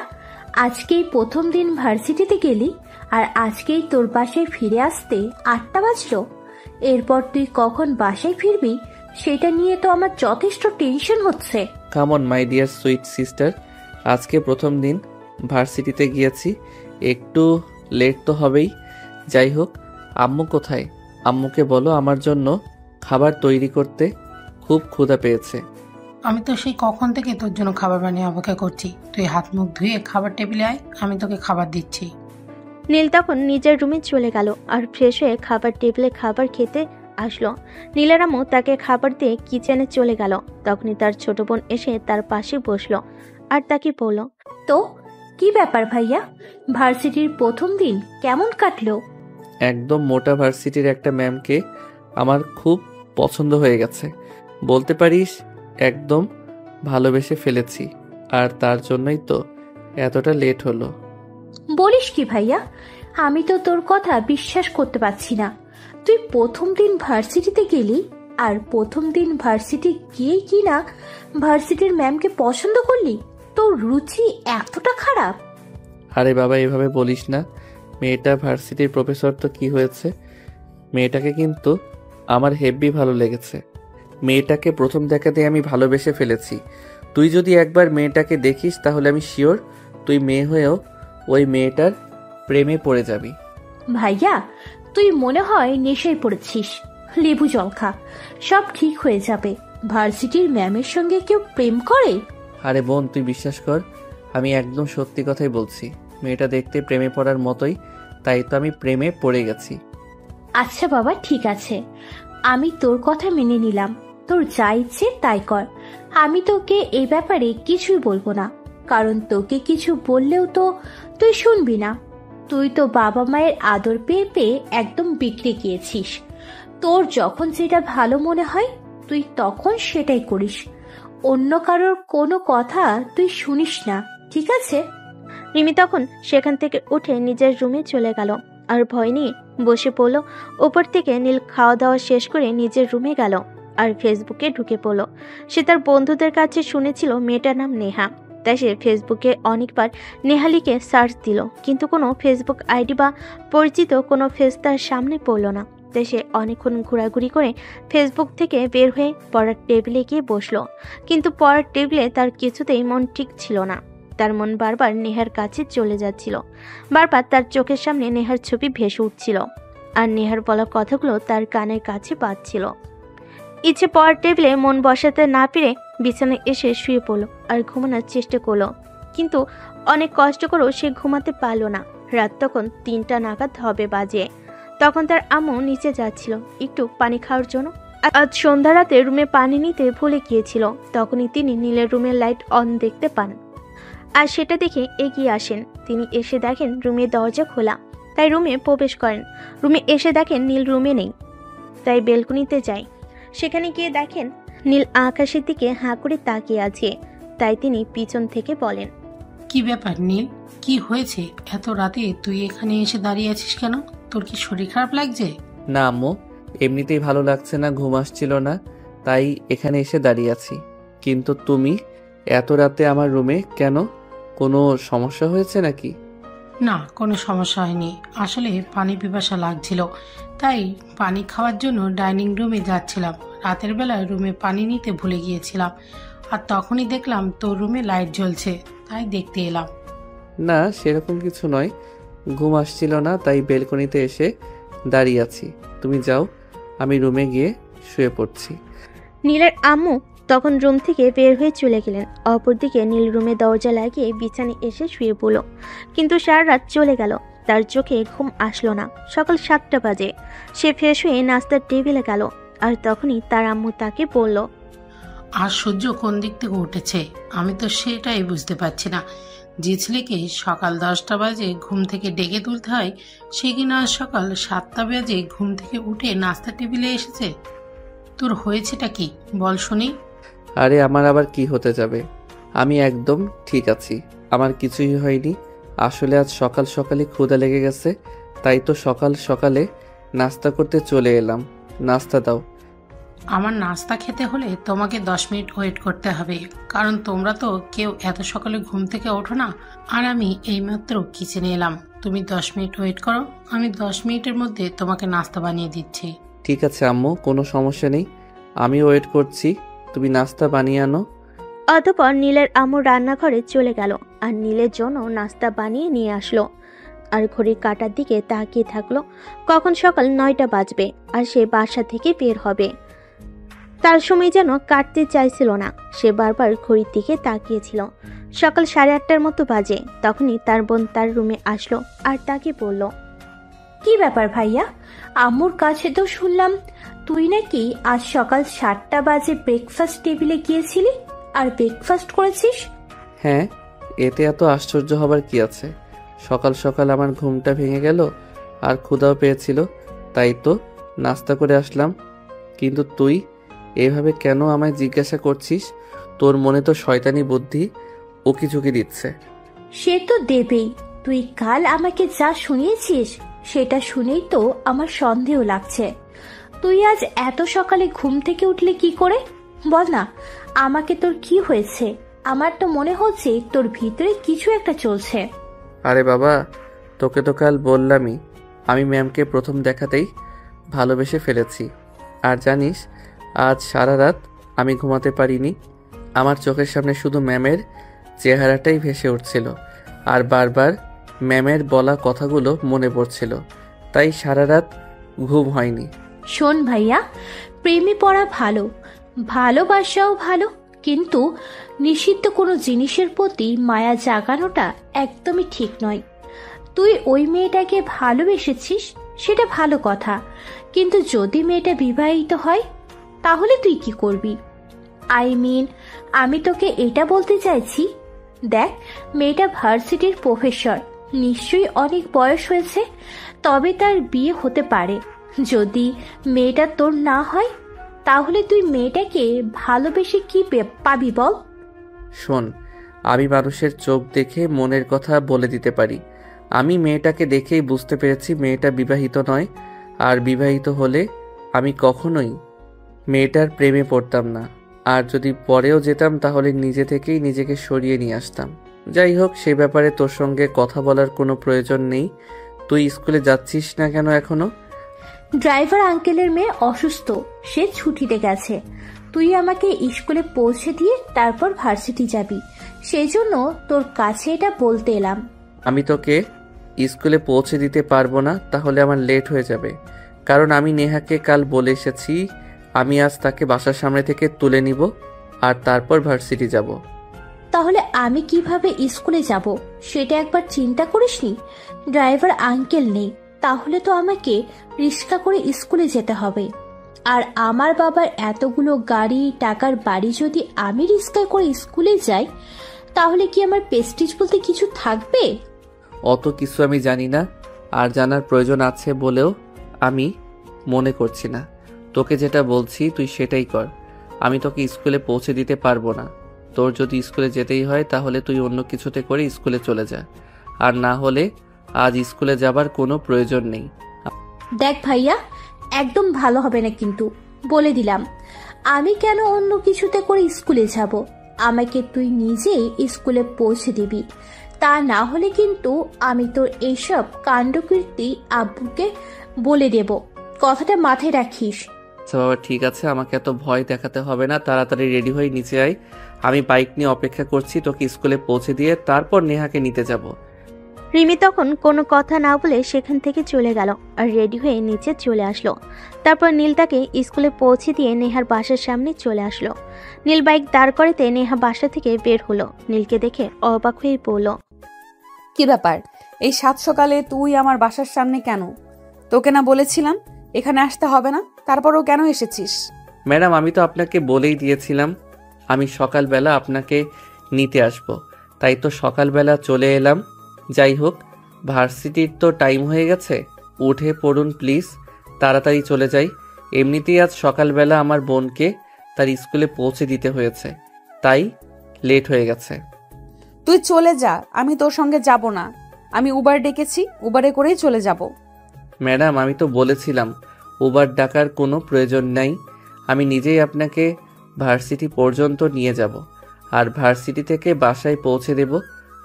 আজকেই প্রথম দিন ভার্সিটিতে গেলি আর আজকেই তোর বাসায় ফিরে আসতে 8টা বাজলো? এরপর তুই কখন বাসায় ফিরবি সেটা নিয়ে তো আমার যথেষ্ট টেনশন হচ্ছে। Come on my dear sweet sister, আজকে প্রথম দিন ভার্সিটিতে গিয়েছি, একটু লেট তো হবেই। যাই হোক, আম্মু কোথায়? আম্মুকে বলো আমার জন্য খাবার তৈরি করতে, খুব ক্ষুধা পেয়েছে। আমি তো সেই কখন থেকে তোর জন্য খাবার বানিয়ে অপেক্ষা করছি। তুই হাত মুখ ধুয়ে খাবার টেবিলে আয়, আমি তোকে খাবার দিচ্ছি। নীল তখন নিজের রুমে চলে গেল আর ফ্রেশ হয়ে খাবার টেবিলে খাবার খেতে আসলো। নীলের আম্মু তাকে খাবার দিয়ে কিচেনে চলে গেল। তখনই তার ছোট বোন এসে তার পাশে বসলো আর তাকে বলল, তো কি ব্যাপার ভাইয়া, ভার্সিটির প্রথম দিন কেমন কাটলো? একদম মোটা ভার্সিটির একটা ম্যামকে আমার খুব পছন্দ হয়ে গেছে, বলতে পারিস একদম ভালোবেসে ফেলেছি। আর তার জন্যই তো এতটা লেট হলো। বলিস কি ভাইয়া, আমি তো তোর কথা বিশ্বাস করতে পারছি না। তুই প্রথম দিন ভার্সিটিতে গেলি আর প্রথম দিন ভার্সিটি গিয়ে কি না ভার্সিটির ম্যামকে পছন্দ করলি? তোর রুচি এতটা খারাপ? আরে বাবা, এভাবে বলিস না। মেয়েটা ভার্সিটির প্রফেসর তো কি হয়েছে, মেয়েটাকে কিন্তু আমার হেব্বি ভালো লেগেছে। মেয়েটাকে প্রথম দেখাতে আমি ভালোবেসে ফেলেছি। তুই যদি একবার মেয়েটাকে দেখিস তাহলে আমি শিওর তুই মেয়ে হয়েও ওই মেয়েটার প্রেমে পড়ে যাবি। ভাইয়া, তুই মনে হয় নেশায় পড়েছিস। লেবু জল খা, সব ঠিক হয়ে যাবে। ভার্সিটির ম্যামের সঙ্গে কেউ প্রেম করে? আরে বোন, তুই বিশ্বাস কর, আমি একদম সত্যি কথাই বলছি। মেয়েটা দেখতে প্রেমে পড়ার মতোই, তাই তো আমি প্রেমে পড়ে গেছি। আচ্ছা বাবা, ঠিক আছে, আমি তোর কথা মেনে নিলাম। তোর যা ইচ্ছে তাই কর। আমি তোকে এই ব্যাপারে কিছুই বলবো না, কারণ তোকে কিছু বললেও তো তুই শুনবি না। তুই তো বাবা মায়ের আদর পেয়ে পেয়ে একদম বিগড়ে গিয়েছিস। তোর যখন যেটা ভালো মনে হয় তুই তখন সেটাই করিস। অন্য কারোর কোনো কথা তুই শুনিস না, ঠিক আছে? রিমি তখন সেখান থেকে উঠে নিজের রুমে চলে গেল আর ভয় নিয়ে বসে পড়ল। ওপর থেকে নীল খাওয়া দাওয়া শেষ করে নিজের রুমে গেল আর ফেসবুকে ঢুকে পড়ল। সে তার বন্ধুদের কাছে শুনেছিল মেয়েটার নাম নেহা, তাই সে ফেসবুকে অনেকবার নেহালিকে সার্চ দিল, কিন্তু কোনো ফেসবুক আইডি বা পরিচিত কোনো ফেস তার সামনে পড়ল না। তাই সে অনেকক্ষণ ঘোরাঘুরি করে ফেসবুক থেকে বের হয়ে পড়ার টেবিলে গিয়ে বসলো, কিন্তু পড়ার টেবিলে তার কিছুতেই মন ঠিক ছিল না। তার মন বারবার নেহার কাছে চলে যাচ্ছিল, বারবার তার চোখের সামনে নেহার ছবি ভেসে উঠছিল আর নেহার বলা কথাগুলো তার কানের কাছে বাজছিল। ইচ্ছে পড়ার টেবিলে মন বসাতে না পেরে বিছানায় এসে শুয়ে পড়ল আর ঘুমানোর চেষ্টা করলো, কিন্তু অনেক কষ্ট করেও সে ঘুমাতে পারল না। রাত তখন 3টা নাগাদ হবে বাজে। তখন তার আম্মু নিচে যাচ্ছিল একটু পানি খাওয়ার জন্য। আজ সন্ধ্যা রাতে রুমে পানি নিতে ভুলে গিয়েছিল। তখনই তিনি নীলের রুমের লাইট অন দেখতে পান আর সেটা দেখে এগিয়ে আসেন। তিনি এসে দেখেন রুমের দরজা খোলা, তাই রুমে প্রবেশ করেন। রুমে এসে দেখেন নীল রুমে নেই, তাই বেলকনিতে যায়। সেখানে গিয়ে দেখেন নীল আকাশের দিকে হাঁ করে তাকিয়ে আছে, তাই তিনি পিছন থেকে বলেন, কি ব্যাপার নীল, কি হয়েছে? এত রাতে তুই এখানে এসে দাঁড়িয়ে আছিস কেন? তোর কি শরীর খারাপ লাগছে? না আম্মু, এমনিতেই ভালো লাগছে না, ঘুম আসছিল না, তাই এখানে এসে দাঁড়িয়ে আছি। কিন্তু তুমি এত রাতে আমার রুমে কেন? কোনো সমস্যা হয়েছে নাকি? না, কোনো সমস্যা হয়নি। আসলে পানি পিপাসা লাগছিল, তাই পানি খাওয়ার জন্য ডাইনিং রুমে যাচ্ছিলাম। রাতের বেলায় রুমে পানি নিতে ভুলে গিয়েছিলাম, আর তখনই দেখলাম তোর রুমে লাইট জ্বলছে, তাই দেখতে এলাম। না, সেরকম কিছু নয়, ঘুম আসছিল না তাই বেলকনিতে এসে দাঁড়িয়ে আছি। তুমি যাও, আমি রুমে গিয়ে শুয়ে পড়ছি। নীলের আম্মু তখন রুম থেকে বের হয়ে চলে গেলেন। অপরদিকে নীল রুমে দরজা লাগিয়ে বিছানায় এসে শুয়ে পড়ল, কিন্তু সারা রাত চলে গেল, তার চোখে ঘুম আসলো না। সকাল 7টা বাজে। সে ফ্রেশ হয়ে নাস্তার টেবিলে গেল আর তখনই তার আম্মু তাকে বলল, আর সূর্য কোন দিক থেকে উঠেছে আমি তো সেটাই বুঝতে পারছি না। যে ছেলেকে সকাল 10টা বাজে ঘুম থেকে ডেকে তুলতে হয়, সে কিনা আজ সকাল 7টা বাজে ঘুম থেকে উঠে নাস্তা টেবিলে এসেছে। তোর হয়েছেটা কি বল শুনি? আরে আমার আবার কি হতে যাবে, আমি একদম ঠিক আছি, আমার কিছুই হয়নি। আসলে আজ সকাল সকালে ক্ষুধা লেগে গেছে, তাই তো সকাল সকালে নাস্তা করতে চলে এলাম। নাস্তা দাও। আমার নাস্তা খেতে হলে তোমাকে 10 মিনিট ওয়েট করতে হবে, কারণ তোমরা তো কেউ এত সকালে ঘুম থেকে ওঠো না। আর আমি এইমাত্র কিচেনে এলাম, তুমি 10 মিনিট ওয়েট করো, আমি 10 মিনিটের মধ্যে তোমাকে নাস্তা বানিয়ে দিচ্ছি। ঠিক আছে আম্মু, কোনো সমস্যা নেই, আমি ওয়েট করছি, তুমি নাস্তা বানিয়ে আনো। অতঃপর নীলের আম্মু রান্নাঘরে চলে গেল আর নীলের জন্য নাস্তা বানিয়ে নিয়ে আসলো আর ঘড়ির কাঁটার দিকে তাকিয়ে থাকলো কখন সকাল 9টা বাজবে আর সে বাসা থেকে বের হবে। তার সময় যেন কাটতে চাইছিল না, সে বারবার ঘড়ির দিকে তাকিয়েছিল। সকাল 8:30টার মতো বাজে। তখনই তার বোন তার রুমে আসলো আর তাকে বলল, কি ব্যাপার ভাইয়া? আম্মুর কাছে তো শুনলাম তুই নাকি আজ সকাল 7টা বাজে ব্রেকফাস্ট টেবিলে গিয়েছিলি আর ব্রেকফাস্ট করেছিস। হ্যাঁ, এতে এত আশ্চর্য হবার কি আছে? সকাল সকাল আমার ঘুমটা ভেঙে গেল আর ক্ষুধাও পেয়েছিল, তাই তো নাস্তা করে আসলাম। কিন্তু তুই এভাবে কেন আমায় জিজ্ঞাসা করছিস? তোর মনে তো শয়তানি বুদ্ধি উকিঝুঁকি দিচ্ছে। সে তো দেবেই, তুই কাল আমাকে যা শুনিয়েছিস সেটা শুনেই তো আমার সন্দেহ লাগছে। তুই আজ এত সকালে ঘুম থেকে উঠলে কি করে বল না আমাকে, তোর কি হয়েছে? আমার তো মনে হচ্ছে তোর ভিতরে কিছু একটা চলছে। আরে বাবা, তোকে তো কাল বললামই, আমি ম্যামকে প্রথম দেখাতেই ভালোবেসে ফেলেছি। আর জানিস, আজ সারা রাত আমি ঘুমাতে পারিনি। আমার চোখের সামনে শুধু ম্যামের চেহারাটাই ভেসে উঠছিল আর বারবার ম্যামের বলা কথাগুলো মনে পড়ছিল, তাই সারা রাত ঘুম হয়নি। শোন ভাইয়া, প্রেমে পড়া ভালো, ভালোবাসাও ভালো, কিন্তু নিষিদ্ধ কোনো জিনিসের প্রতি মায়া জাগানোটা একদমই ঠিক নয়। তুই ওই মেয়েটাকে ভালোবেসেছিস, সেটা ভালো কথা, কিন্তু যদি মেয়েটা বিবাহিত হয় তাহলে তুই কি করবি? আমি তোকে এটা বলতে চাইছি, দেখ, মেয়েটা ভার্সিটির প্রফেসর, নিশ্চয়ই অনেক বয়স হয়েছে, তবে তার বিয়ে হতে পারে। যদি মেয়েটা তোর না হয় তাহলে তুই মেয়েটাকে ভালোবেসে কি পাবি বল? শোন, আমি মানুষের চোখ দেখে মনের কথা বলে দিতে পারি। আমি মেয়েটাকে দেখেই বুঝতে পেরেছি মেয়েটা বিবাহিত নয়, আর বিবাহিত হলে আমি কখনোই মেয়েটার প্রেমে পড়তাম না, আর যদি পরেও যেতাম তাহলে নিজে থেকেই নিজেকে সরিয়ে নিয়ে আসতাম। যাই হোক, সে ব্যাপারে তোর সঙ্গে কথা বলার কোনো প্রয়োজন নেই। তুই স্কুলে যাচ্ছিস না কেন এখনো? ড্রাইভার আঙ্কেলের মেয়ে অসুস্থ, সে ছুটিতে গেছে। তুই আমাকে স্কুলে পৌঁছে দিয়ে তারপর ভার্সিটি যাবি, সেই জন্য তোর কাছে এটা বলতে এলাম। আমি তোকে স্কুলে পৌঁছে দিতে পারবো না, তাহলে আমার লেট হয়ে যাবে। কারণ আমি নেহাকে কাল বলে এসেছি আমি আজ তাকে বাসার সামনে থেকে তুলে নিব আর তারপর ভার্সিটি যাব। তাহলে আমি কিভাবে স্কুলে যাব সেটা একবার চিন্তা করিসনি? ড্রাইভার আঙ্কেল নেই, তাহলে তো আমাকে রিক্সা করে স্কুলে যেতে হবে। আর আমার বাবার এতগুলো গাড়ি, টাকার বাড়ি, যদি আমি রিক্সায় করে স্কুলে যাই তাহলে কি আমার প্রেস্টিজ বলতে কিছু থাকবে? অত কিছু আমি জানি না, আর জানার প্রয়োজন আছে বলেও আমি মনে করছি না। তোকে যেটা বলছি তুই সেটাই কর। আমি তোকে স্কুলে পৌঁছে দিতে পারবো না। তোর যদি স্কুলে যেতেই হয় তাহলে তুই অন্য কিছুতে করে স্কুলে চলে যা, আর না হলে আজ স্কুলে যাবার কোনো প্রয়োজন নেই। দেখ ভাইয়া, একদম ভালো হবে না কিন্তু, বলে দিলাম। আমি কেন অন্য কিছুতে করে স্কুলে যাব? আমাকে তুই নিজেই স্কুলে পৌঁছে দিবি, তা না হলে কিন্তু আমি তোর এইসব কাণ্ডকীর্তি আব্বুকে বলে দেব, কথাটা মাথায় রাখিস। আচ্ছা বাবা, ঠিক আছে, আমাকে এত ভয় দেখাতে হবে না। তাড়াতাড়ি রেডি হয়ে নিচে আয়, আমি বাইক নিয়ে অপেক্ষা করছি। তোকে স্কুলে পৌঁছে দিয়ে তারপর নেহাকে নিতে যাব। রিমি তখন কোনো কথা না বলে সেখান থেকে চলে গেল আর রেডি হয়ে নিচে চলে আসলো। তারপর নীল তাকে স্কুলে পৌঁছে দিয়ে নেহার বাসার সামনে চলে আসলো। নীল বাইক দাঁড় করাতে নেহা বাসা থেকে বের হলো। নীলকে দেখে অবাক হয়ে পড়ল। কি ব্যাপার, এই সাত সকালে তুই আমার বাসার সামনে কেন? তোকে না বলেছিলাম এখানে আসতে হবে না, তারপরও কেন এসেছিস? ম্যাডাম, আমি তো আপনাকে বলেই দিয়েছিলাম আমি সকালবেলা আপনাকে নিতে আসব, তাই তো সকালবেলা চলে এলাম। যাই হোক, ভার্সিটির তো টাইম হয়ে গেছে, উঠে পড়ুন প্লিজ, তাড়াতাড়ি চলে যাই। এমনিতেই আজ সকালবেলা আমার বোনকে তার স্কুলে পৌঁছে দিতে হয়েছে, তাই লেট হয়ে গেছে। তুই চলে যা, আমি তোর সঙ্গে যাব না। আমি উবার ডেকেছি, উবারে করেই চলে যাব। ম্যাডাম, আমি তো বলেছিলাম উবার ডাকার কোনো প্রয়োজন নাই, আমি নিজেই আপনাকে ভার্সিটি পর্যন্ত নিয়ে যাব আর ভার্সিটি থেকে বাসায় পৌঁছে দেব।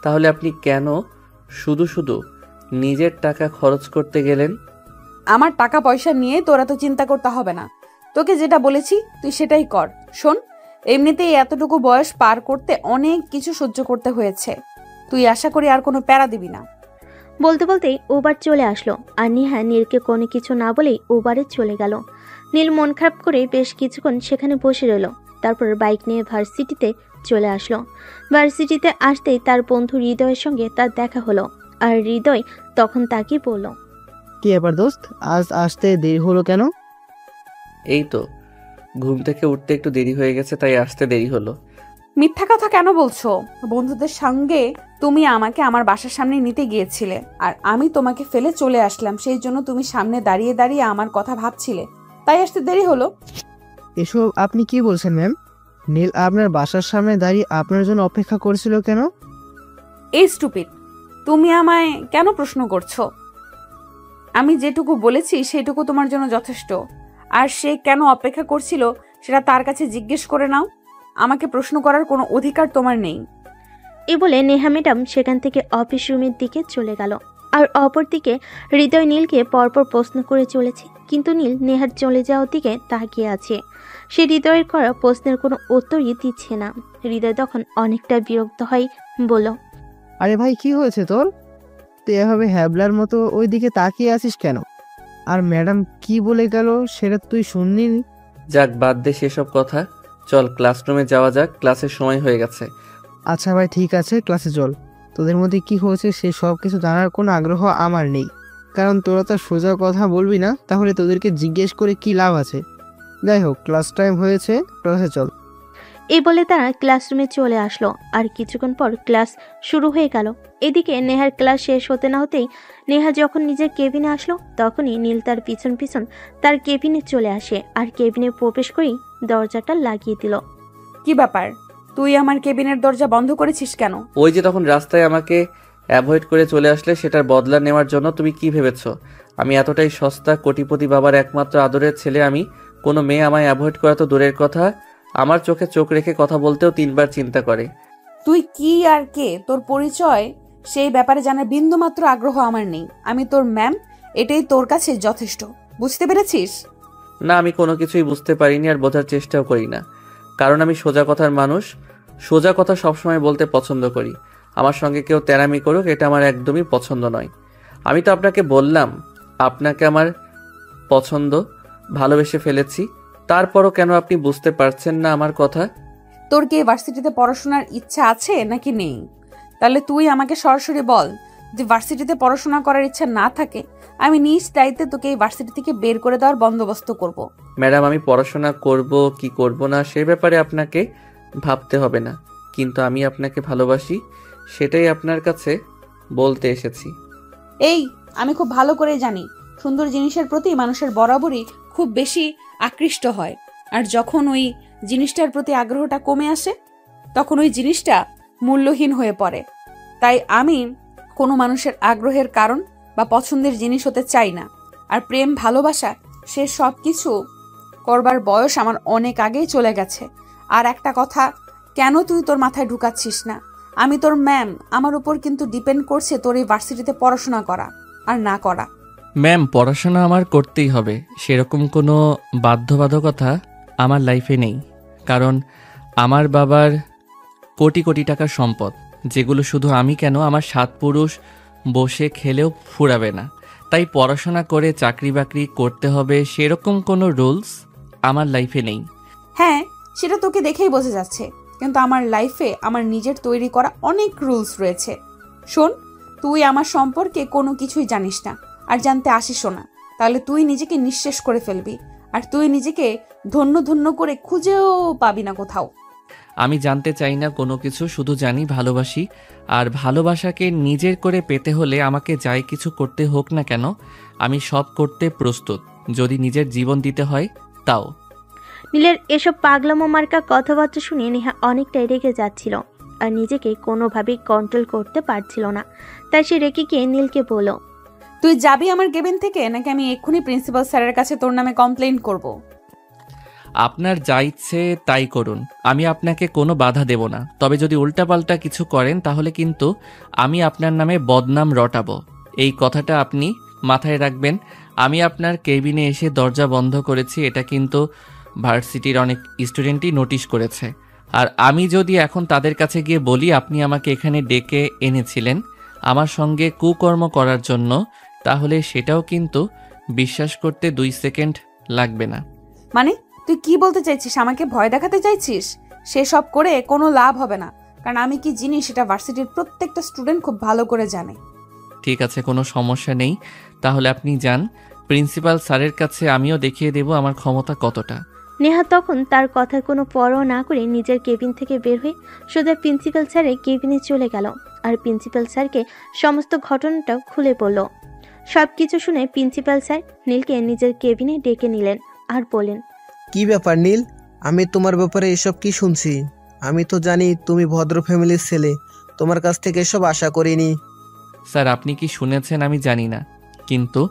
তাহলে আপনি কেন শুধু শুধু নিজের টাকা খরচ করতে গেলেন? আমার টাকা পয়সা নিয়ে তোরা তো চিন্তা করতে হবে না। তোকে যেটা বলেছি তুই সেটাই কর। শোন, এমনিতেই এতটুকু বয়স পার করতে অনেক কিছু সহ্য করতে হয়েছে, তুই আশা করি আর কোনো প্যারা দিবি না। বলতে বলতেই উবার চলে আসলো আর নেহা নীলকে কোনো কিছু না বলেই উবারে চলে গেল। নীল মন খারাপ করে বেশ কিছুক্ষণ সেখানে বসে রইল। তারপর বাইক নিয়ে ভার্সিটিতে চলে আসলো। ভার্সিটিতে আসতেই তার বন্ধু হৃদয়ের সঙ্গে তার দেখা হলো, আর হৃদয় তখন তাকে বলল, কি ব্যাপার দোস্ত, আজ আসতে দেরি হলো কেন? এই তো ঘুম থেকে উঠতে একটু দেরি হয়ে গেছে, তাই আসতে দেরি হলো। মিথ্যা কথা কেন বলছো? বন্ধুদের সঙ্গে তুমি আমাকে আমার বাসার সামনে নিতে গিয়েছিলে, আর আমি তোমাকে ফেলে চলে আসলাম, সেই জন্য তুমি সামনে দাঁড়িয়ে দাঁড়িয়ে আমার কথা ভাবছিলে, তাই আসতে দেরি হলো। এসব আপনি কি বলছেন ম্যাম? নীল আপনার বাসার সামনে দাঁড়িয়ে আপনার জন্য অপেক্ষা করেছিল কেন? এই স্টুপিড, তুমি আমায় কেন প্রশ্ন করছো? আমি যেটুকু বলেছি সেটুকু তোমার জন্য যথেষ্ট, আর সে কেন অপেক্ষা করছিল সেটা তার কাছে জিজ্ঞেস করে নাও। আমাকে প্রশ্ন করার কোনো অধিকার তোমার নেই। এই বলে নেহা ম্যাডাম সেখান থেকে অফিস রুমের দিকে চলে গেল। আর অপরদিকে হৃদয় নীলকে পরপর প্রশ্ন করে চলেছে, কিন্তু নীল নেহার চলে যাওয়ার দিকে তাকিয়ে আছে। সে হৃদয়ের করা প্রশ্নের কোনো উত্তরই দিচ্ছে না। হৃদয় তখন অনেকটা বিরক্ত হয়, বলল, আরে ভাই, কি হয়েছে তোর? তুই এভাবে হ্যাবলার মতো ওই দিকে তাকিয়ে আছিস কেন? আর ম্যাডাম কি বলে গেল সেটা তুই শুননি? যাক, বাদ দে সেসব কথা। চল ক্লাসরুমে যাওয়া যাক, ক্লাসের সময় হয়ে গেছে। আচ্ছা ভাই, ঠিক আছে, ক্লাসে চল। তোদের মধ্যে কি হয়েছে সে সব কিছু জানার কোনো আগ্রহ আমার নেই, কারণ তোরা তো সোজা কথা বলবি না, তাহলে তোদেরকে জিজ্ঞেস করে কি লাভ আছে? যাই হোক, ক্লাস টাইম হয়েছে, ক্লাসে চল। এই বলে তারা ক্লাসরুমে চলে আসলো। আর কিছুক্ষণ পর ক্লাস শুরু হয়ে গেল। এদিকে নেহার ক্লাস শেষ হতে না হতেই নেহা যখন নিজের কেবিনে আসলো, তখনই নীল তার পিছন পিছন তার কেবিনে চলে আসে আর কেবিনে প্রবেশ করেই দরজাটা লাগিয়ে দিল। কি ব্যাপার, তুই আমার কেবিনের দরজা বন্ধ করেছিস কেন? ওই যে তখন রাস্তায় আমাকে অ্যাভয়েড করে চলে আসলে, সেটার বদলা নেওয়ার জন্য তুমি কি ভেবেছো আমি এতটাই সস্তা? কোটিপতি বাবার একমাত্র আদরের ছেলে আমি। কোনো মেয়ে আমায় অ্যাভয়েড করা তো দূরের কথা, আমার চোখে চোখ রেখে কথা বলতেও 3 বার চিন্তা করে। তুই কি আর কে, তোর পরিচয় সেই ব্যাপারে জানার বিন্দুমাত্র আগ্রহ আমার নেই। আমি তোর ম্যাম, এটাই তোর কাছে যথেষ্ট। বুঝতে পেরেছিস? না, আমি কোনো কিছুই বুঝতে পারিনি আর বোঝার চেষ্টাও করি না, কারণ আমি সোজা কথার মানুষ। সোজা কথা সবসময় বলতে পছন্দ করি। আমার সঙ্গে কেউ তেরামি করুক, এটা আমার একদমই পছন্দ নয়। আমি তো আপনাকে বললাম আপনাকে আমার পছন্দ, ভালোবেসে ফেলেছি। তারপরও কেন আপনি বুঝতে পারছেন না আমার কথা? তোর কি ভার্সিটিতে পড়াশোনার ইচ্ছা আছে নাকি নেই? তাহলে তুই আমাকে সরাসরি বল। যে ভার্সিটিতে পড়াশোনা করার ইচ্ছা না থাকে, আমি নিজ দায়িত্বে তোকে এই ভার্সিটি থেকে বের করে দেওয়ার বন্দোবস্ত করব। ম্যাডাম, আমি পড়াশোনা করব কি করব না সে ব্যাপারে আপনাকে ভাবতে হবে না, কিন্তু আমি আপনাকে ভালোবাসি, সেটাই আপনার কাছে বলতে এসেছি। এই, আমি খুব ভালো করে জানি সুন্দর জিনিসের প্রতি মানুষের বরাবরই খুব বেশি আকৃষ্ট হয়, আর যখন ওই জিনিসটার প্রতি আগ্রহটা কমে আসে তখন ওই জিনিসটা মূল্যহীন হয়ে পড়ে। তাই আমি কোনো মানুষের আগ্রহের কারণ বা পছন্দের জিনিস হতে চাই না। আর প্রেম ভালোবাসা সে সব কিছু করবার বয়স আমার অনেক আগেই চলে গেছে। আর একটা কথা, কেন তুই তোর মাথায় ঢুকাচ্ছিস না? আমি তোর ম্যাম, আমার উপর কিন্তু ডিপেন্ড করছে তোর এই ভার্সিটিতে পড়াশোনা করা আর না করা। ম্যাম, পড়াশোনা আমার করতেই হবে, সেরকম কোনো বাধ্যবাধকতা আমার লাইফে নেই, কারণ আমার বাবার কোটি কোটি টাকার সম্পদ, যেগুলো শুধু আমি কেন, আমার 7 পুরুষ বসে খেলেও ফুরাবে না। তাই পড়াশোনা করে চাকরি বাকরি করতে হবে সেরকম কোনো রুলস আমার লাইফে নেই। হ্যাঁ, সেটা তোকে দেখেই বোঝা যাচ্ছে, কিন্তু আমার লাইফে আমার নিজের তৈরি করা অনেক রুলস রয়েছে। শোন, তুই আমার সম্পর্কে কোনো কিছুই জানিস না আর জানতে আসিসও না, তাহলে তুই নিজেকে নিঃশেষ করে ফেলবি, আর তুই নিজেকে ধন্য ধন্য করে খুঁজেও পাবি না কোথাও। আমি জানতে চাই না কোনো কিছু, শুধু জানি ভালোবাসি, আর ভালোবাসাকে নিজের করে পেতে হলে আমাকে যাই কিছু করতে হোক না কেন আমি সব করতে প্রস্তুত, যদি নিজের জীবন দিতে হয় তাও। নীলের এসব পাগলামো মার্কা কথাবার্তা শুনে নেহা অনেকটাই রেগে যাচ্ছিল আর নিজেকে কোনোভাবেই কন্ট্রোল করতে পারছিল না। তাই সে রেগে গিয়ে নীলকে বলল, তুই যাবি আমার কেবিন থেকে, নাকি আমি এক্ষুনি প্রিন্সিপাল স্যারের কাছে তোর নামে কমপ্লেইন করব? আপনার যা ইচ্ছে তাই করুন, আমি আপনাকে কোনো বাধা দেব না। তবে যদি উল্টাপাল্টা কিছু করেন তাহলে কিন্তু আমি আপনার নামে বদনাম রটাবো, এই কথাটা আপনি মাথায় রাখবেন। আমি আপনার কেবিনে এসে দরজা বন্ধ করেছি, এটা কিন্তু ভার্সিটির অনেক স্টুডেন্টই নোটিশ করেছে। আর আমি যদি এখন তাদের কাছে গিয়ে বলি আপনি আমাকে এখানে ডেকে এনেছিলেন আমার সঙ্গে কুকর্ম করার জন্য, তাহলে সেটাও কিন্তু বিশ্বাস করতে 2 সেকেন্ড লাগবে না। মানে তুই কি বলতে চাইছিস? আমাকে ভয় দেখাতে চাইছিস? সেসব করে কোনো লাভ হবে না, কারণ আমি কি জিনিস সেটা ভার্সিটির প্রত্যেকটা স্টুডেন্ট খুব ভালো করে জানে। ঠিক আছে, কোনো সমস্যা নেই, তাহলে আপনি যান। প্রিন্সিপাল স্যারের কাছে আমিও দেখিয়ে দেব আমার ক্ষমতা কতটা। নেহা তখন তার কথার কোনো পরোয়া না করে নিজের কেবিন থেকে বের হয়ে সোজা প্রিন্সিপাল স্যারের কেবিনে চলে গেল আর প্রিন্সিপাল স্যারকে সমস্ত ঘটনাটা খুলে বলল। সব কিছু শুনে প্রিন্সিপাল স্যার নীলকে নিজের কেবিনে ডেকে নিলেন আর বললেন, কি ব্যাপার নীল, আমি তোমার ব্যাপারে এসব কি শুনছি? আমি তো জানি তুমি ভদ্র ফ্যামিলির ছেলে, তোমার কাছ থেকে এসব আশা করিনি। স্যার, আপনি কি শুনেছেন আমি জানি না, কিন্তু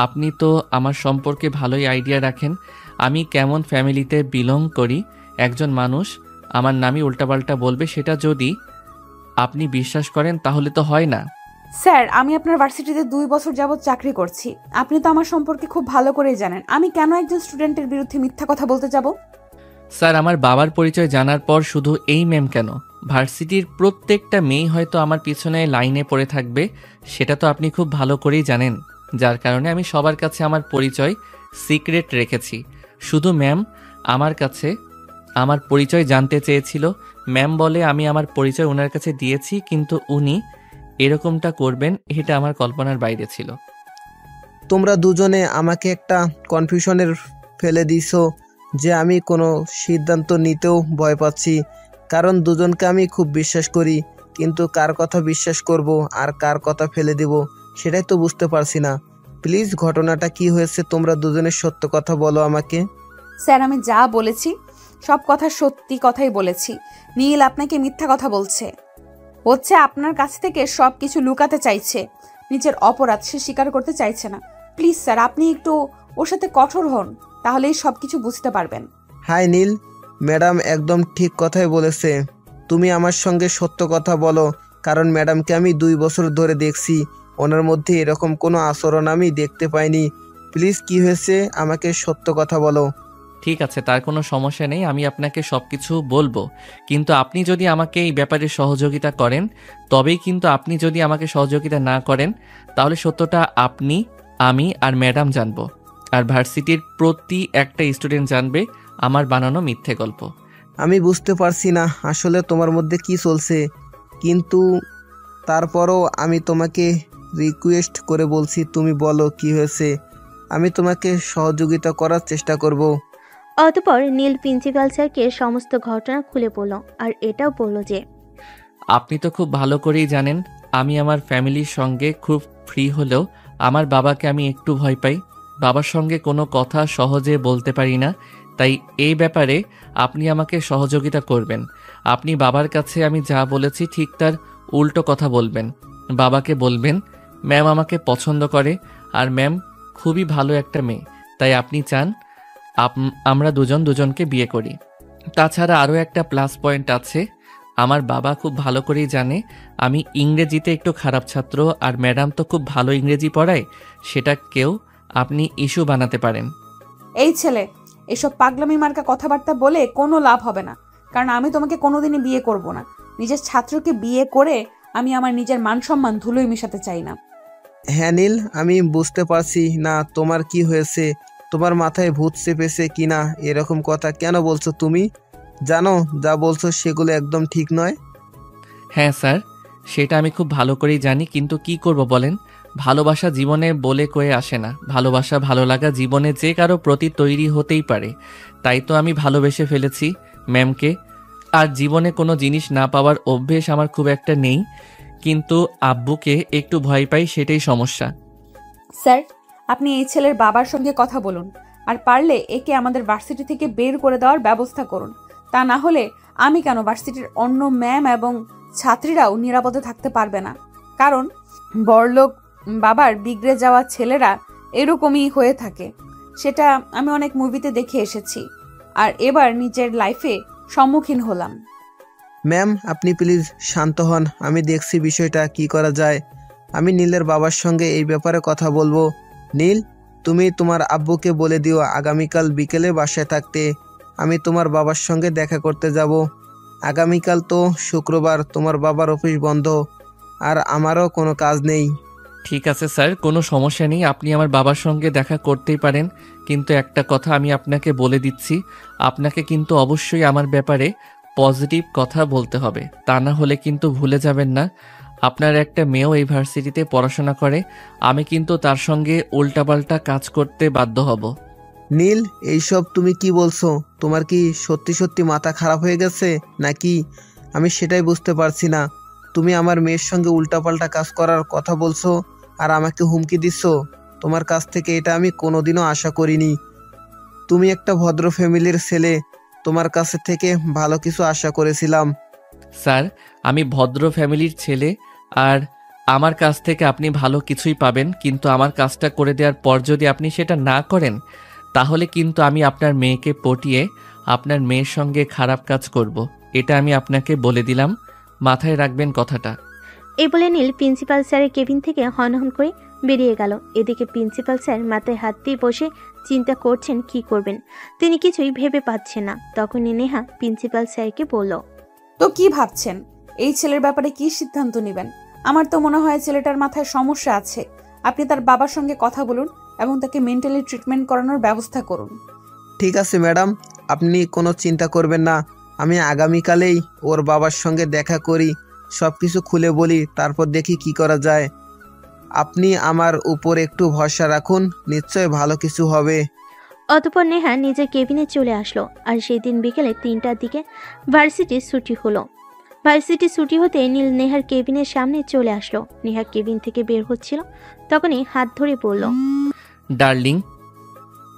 আপনি তো আমার সম্পর্কে ভালোই আইডিয়া রাখেন আমি কেমন ফ্যামিলিতে বিলং করি। একজন মানুষ আমার নামই উল্টাপাল্টা বলবে, সেটা যদি আপনি বিশ্বাস করেন তাহলে তো হয় না। স্যার, আমি আপনার ভার্সিটিতে 2 বছর যাবৎ চাকরি করছি, আপনি তো আমার সম্পর্কে খুব ভালো করেই জানেন। আমি কেন একজন স্টুডেন্টের বিরুদ্ধে মিথ্যা কথা বলতে যাব? স্যার, আমার বাবার পরিচয় জানার পর শুধু এই ম্যাম কেন, ভার্সিটির প্রত্যেকটা মেয়ে হয়তো আমার পিছনে লাইনে পড়ে থাকবে, সেটা তো আপনি খুব ভালো করেই জানেন। যার কারণে আমি সবার কাছে আমার পরিচয় সিক্রেট রেখেছি। শুধু ম্যাম আমার কাছে আমার পরিচয় জানতে চেয়েছিল। ম্যাম বলে আমি আমার পরিচয় ওনার কাছে দিয়েছি, কিন্তু উনি এরকমটা করবেন এটা আমার কল্পনার বাইরে ছিল। তোমরা দুজনে আমাকে একটা কনফিউশনের ফেলে দিছো যে আমি কোনো সিদ্ধান্ত নিতেও ভয় পাচ্ছি, কারণ দুজনকে আমি খুব বিশ্বাস করি, কিন্তু কার কথা বিশ্বাস করব আর কার কথা ফেলে দেব সেটাই তো বুঝতে পারছি না। প্লিজ ঘটনাটা কি হয়েছে তোমরা দুজনের সত্য কথা বলো আমাকে। স্যার, আমি যা বলেছি সব কথা সত্যি কথাই বলেছি। নীল আপনাকে মিথ্যা কথা বলছে, আপনার কাছ থেকে সব কিছু লুকাতে চাইছে। নিজের অপরাধ সে স্বীকার করতে চাইছে না। প্লিজ স্যার, আপনি একটু ওর সাথে কঠোর হন, তাহলেই সব কিছু বুঝতে পারবেন। হাই নীল, ম্যাডাম একদম ঠিক কথাই বলেছে। তুমি আমার সঙ্গে সত্য কথা বলো, কারণ ম্যাডামকে আমি 2 বছর ধরে দেখছি, ওনার মধ্যে এরকম কোনো আচরণ আমি দেখতে পাইনি। প্লিজ কি হয়েছে আমাকে সত্য কথা বলো। ঠিক আছে, তার কোনো সমস্যা নেই, আমি আপনাকে সব কিছু বলবো, কিন্তু আপনি যদি আমাকে এই ব্যাপারে সহযোগিতা করেন তবেই। কিন্তু আপনি যদি আমাকে সহযোগিতা না করেন তাহলে সত্যটা আপনি, আমি আর ম্যাডাম জানবো, আর ভার্সিটির প্রতি একটা স্টুডেন্ট জানবে আমার বানানো মিথ্যে গল্প। আমি বুঝতে পারছি না আসলে তোমার মধ্যে কি চলছে, কিন্তু তারপরও আমি তোমাকে রিকোয়েস্ট করে বলছি, তুমি বলো কি হয়েছে, আমি তোমাকে সহযোগিতা করার চেষ্টা করব। অতঃপর নীল প্রিন্সিপাল স্যারকে সমস্ত ঘটনা খুলে বলল, আর এটাও বলল যে আপনি তো খুব ভালো করেই জানেন আমি আমার ফ্যামিলির সঙ্গে খুব ফ্রি হলেও আমার বাবাকে আমি একটু ভয় পাই। বাবার সঙ্গে কোনো কথা সহজে বলতে পারি না, তাই এই ব্যাপারে আপনি আমাকে সহযোগিতা করবেন। আপনি বাবার কাছে আমি যা বলেছি ঠিক তার উল্টো কথা বলবেন। বাবাকে বলবেন ম্যাম আমাকে পছন্দ করে, আর ম্যাম খুবই ভালো একটা মেয়ে, তাই আপনি চান আমরা দুজন দুজনকে বিয়ে করি। তাছাড়া আরও একটা প্লাস পয়েন্ট আছে, আমার বাবা খুব ভালো করেই জানে আমি ইংরেজিতে একটু খারাপ ছাত্র, আর ম্যাডাম তো খুব ভালো ইংরেজি পড়ায়, সেটা কেউ আপনি ইস্যু বানাতে পারেন। এই ছেলে, এসব পাগলামি মার্কা কথাবার্তা বলে কোনো লাভ হবে না, কারণ আমি তোমাকে কোনোদিনই বিয়ে করব না। নিজের ছাত্রকে বিয়ে করে আমি আমার নিজের মান সম্মান ধুলোয় মেশাতে চাই না। হ্যাঁ নীল, আমি বুঝতে পারছি না তোমার কি হয়েছে, তোমার মাথায় ভূত চেপেছে কিনা, এরকম কথা কেন বলছো তুমি? জানো যা বলছো সেগুলো একদম ঠিক নয়। হ্যাঁ স্যার, সেটা আমি খুব ভালো করেই জানি, কিন্তু কি করব বলেন, ভালোবাসা জীবনে বলে কয়ে আসে না। ভালোবাসা ভালো লাগা জীবনে যে কারো প্রতি তৈরি হতেই পারে, তাই তো আমি ভালোবেসে ফেলেছি ম্যামকে। আর জীবনে কোনো জিনিস না পাওয়ার অভ্যেস আমার খুব একটা নেই, কিন্তু আব্বুকে একটু ভয় পাই, সেটাই সমস্যা। স্যার, আপনি এই ছেলের বাবার সঙ্গে কথা বলুন, আর পারলে একে আমাদের ভার্সিটি থেকে বের করে দেওয়ার ব্যবস্থা করুন। তা না হলে আমি কেন, ভার্সিটির অন্য ম্যাম এবং ছাত্রীরাও নিরাপদে থাকতে পারবে না। কারণ বড়লোক বাবার বিগড়ে যাওয়া ছেলেরা এরকমই হয়ে থাকে, সেটা আমি অনেক মুভিতে দেখে এসেছি, আর এবার নিজের লাইফে সম্মুখীন হলাম। ম্যাম আপনি প্লিজ শান্ত হন, আমি দেখছি বিষয়টা কি করা যায়। আমি নীলের বাবার সঙ্গে এই ব্যাপারে কথা বলবো। নীল, তুমি তোমার আব্বুকে বলে দিও আগামীকাল বিকেলে বাসায় থাকতে, আমি তোমার বাবার সঙ্গে দেখা করতে যাব। আগামীকাল তো শুক্রবার, তোমার বাবার অফিস বন্ধ, আর আমারও কোনো কাজ নেই। ঠিক আছে স্যার, কোনো সমস্যা নেই, আপনি আমার বাবার সঙ্গে দেখা করতেই পারেন, কিন্তু একটা কথা আমি আপনাকে বলে দিচ্ছি, আপনাকে কিন্তু অবশ্যই আমার ব্যাপারে পজিটিভ কথা বলতে হবে, তা না হলে কিন্তু ভুলে যাবেন না আপনার একটা মেয়েও এই ভার্সিটিতে পড়াশোনা করে, আমি কিন্তু তার সঙ্গে উল্টাপাল্টা কাজ করতে বাধ্য হব। নীল, এইসব তুমি কি বলছো? তোমার কি সত্যি সত্যি মাথা খারাপ হয়ে গেছে নাকি? আমি সেটাই বুঝতে পারছি না। তুমি আমার মেয়ের সঙ্গে উল্টাপাল্টা কাজ করার কথা বলছো আর আমাকে হুমকি দিচ্ছ। তোমার কাছ থেকে এটা আমি কোনোদিনও আশা করিনি। তুমি একটা ভদ্র ফ্যামিলির ছেলে, তোমার কাছ থেকে ভালো কিছু আশা করেছিলাম। স্যার, আমি ভদ্র ফ্যামিলির ছেলে, আর আমার কাছ থেকে আপনি ভালো কিছুই পাবেন, কিন্তু আমার কাজটা করে দেওয়ার পর যদি আপনি সেটা না করেন তাহলে কিন্তু আমি আপনার মেয়েকে পটিয়ে আপনার মেয়ের সঙ্গে খারাপ কাজ করব, এটা আমি আপনাকে বলে দিলাম, মাথায় রাখবেন কথাটা। এই বলে নীল প্রিন্সিপাল স্যারের কেবিন থেকে হনহন করে বেরিয়ে গেল। এদিকে প্রিন্সিপাল স্যার মাথায় হাত দিয়ে বসে চিন্তা করছেন কি করবেন, তিনি কিছুই ভেবে পাচ্ছেন না। তখনই নেহা প্রিন্সিপাল স্যারকে বলল, তো কি ভাবছেন? এই ছেলের ব্যাপারে কি সিদ্ধান্ত নেবেন? আমার তো মনে হয় ছেলেটার মাথায় সমস্যা আছে। আপনি তার বাবার সঙ্গে কথা বলুন এবং তাকে মেন্টালি ট্রিটমেন্ট করানোর ব্যবস্থা করুন। ঠিক আছে ম্যাডাম, আপনি কোনো চিন্তা করবেন না। আমি আগামীকালেই ওর বাবার সঙ্গে দেখা করি, সব কিছু খুলে বলি, তারপর দেখি কি করা যায়। আপনি আমার উপর একটু ভরসা রাখুন, নিশ্চয় ভালো কিছু হবে। অতঃপর নেহা নিজের কেবিনে চলে আসলো। আর সেই দিন বিকেলে 3টার দিকে ভার্সিটির ছুটি হলো। ভার্সিটি ছুটি হতে নীল নেহার কেবিনের সামনে চলে আসলো। নেহা কেবিন থেকে বের হচ্ছিল, তখনই হাত ধরে বলল, ডার্লিং,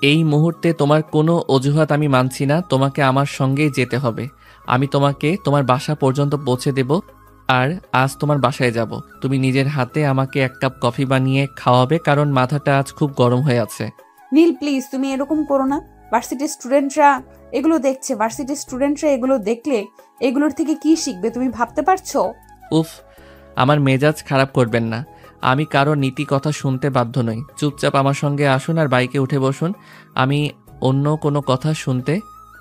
এই মুহূর্তে তোমার কোনো অজুহাত আমি মানছি না। তোমাকে আমার সঙ্গেই যেতে হবে। আমি তোমাকে তোমার বাসা পর্যন্ত পৌঁছে দেব। আর আজ তোমার বাসায় যাব। তুমি নিজের হাতে আমাকে 1 কাপ কফি বানিয়ে খাওয়াবে, কারণ মাথাটা আজ খুব গরম হয়ে আছে। নীল প্লিজ, তুমি এরকম করো না। ভার্সিটির স্টুডেন্টরা এগুলো দেখছে। ভার্সিটির স্টুডেন্টরা এগুলো দেখলে এগুলোর থেকে কি শিখবে তুমি ভাবতে পারছো? উফ, আমার মেজাজ খারাপ করবেন না। আমি কারো নীতি কথা শুনতে বাধ্য নই। চুপচাপ আমার সঙ্গে আসুন আর বাইকে উঠে বসুন। আমি অন্য কোনো কথা শুনতে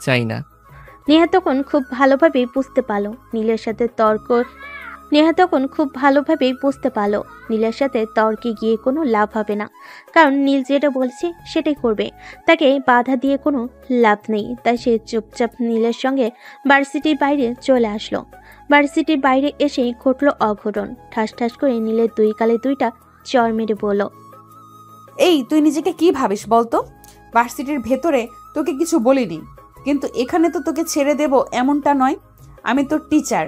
চাই না। নেহা তখন খুব ভালোভাবেই বুঝতে পারলো নীলের সাথে নীলের সাথে তর্কে গিয়ে কোনো লাভ হবে না, কারণ নীল যেটা বলছে সেটাই করবে। তাকে বাধা দিয়ে কোনো লাভ নেই। তাই সে চুপচাপ নীলের সঙ্গে ভার্সিটির বাইরে চলে আসলো। ভার্সিটির বাইরে এসে ঘটলো অঘটন। ঠাস ঠাস করে নীলের 2 গালে 2টা চর মেরে বলল, এই তুই নিজেকে কি ভাবিস বলতো? ভার্সিটির ভেতরে তোকে কিছু বলিনি, কিন্তু এখানে তো তোকে ছেড়ে দেব এমনটা নয়। আমি তোর টিচার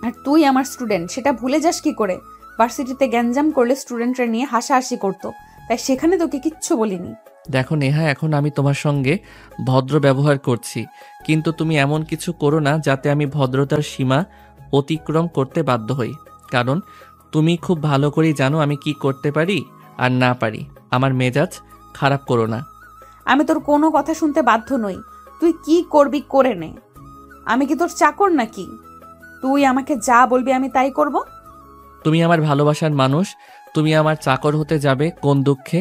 আর তুই আমার স্টুডেন্ট, সেটা ভুলে যাস কি করে? ভার্সিটিতে গ্যাঞ্জাম করলে স্টুডেন্টরা নিয়ে হাসাহাসি করতো, তাই সেখানে তোকে কিচ্ছু বলিনি। দেখো নেহা, এখন আমি তোমার সঙ্গে ভদ্র ব্যবহার করছি, কিন্তু তুমি এমন কিছু করো না যাতে আমি ভদ্রতার সীমা অতিক্রম করতে বাধ্য হই। কারণ তুমি খুব ভালো করেই জানো আমি কি করতে পারি আর না পারি। আমার মেজাজ খারাপ করো না। আমি তোর কোনো কথা শুনতে বাধ্য নই। তুই কি করবি করে নে। আমি কি তোর চাকর নাকি? তুই আমাকে যা বলবি আমি তাই করব। তুমি আমার ভালোবাসার মানুষ, তুমি আমার চাকর হতে যাবে কোন দুঃখে?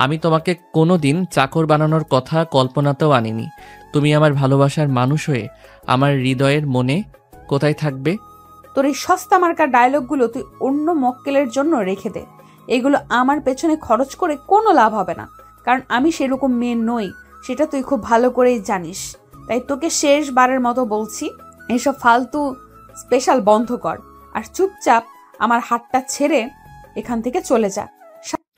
আমি তোমাকে কোনোদিন চাকর বানানোর কথা কল্পনাতেও আনিনি। তুমি আমার ভালোবাসার মানুষ হয়ে আমার হৃদয়ের মনে কোথায় থাকবে? তোর এই সস্তা মার্কা ডায়লগগুলো তুই অন্য মক্কেলের জন্য রেখে দে। এগুলো আমার পেছনে খরচ করে কোনো লাভ হবে না, কারণ আমি সেরকম মেয়ে নই, সেটা তুই খুব ভালো করেই জানিস। তাই তোকে শেষবারের মতো বলছি, এসব ফালতু স্পেশাল বন্ধ কর আর চুপচাপ আমার হাতটা ছেড়ে এখান থেকে চলে যা।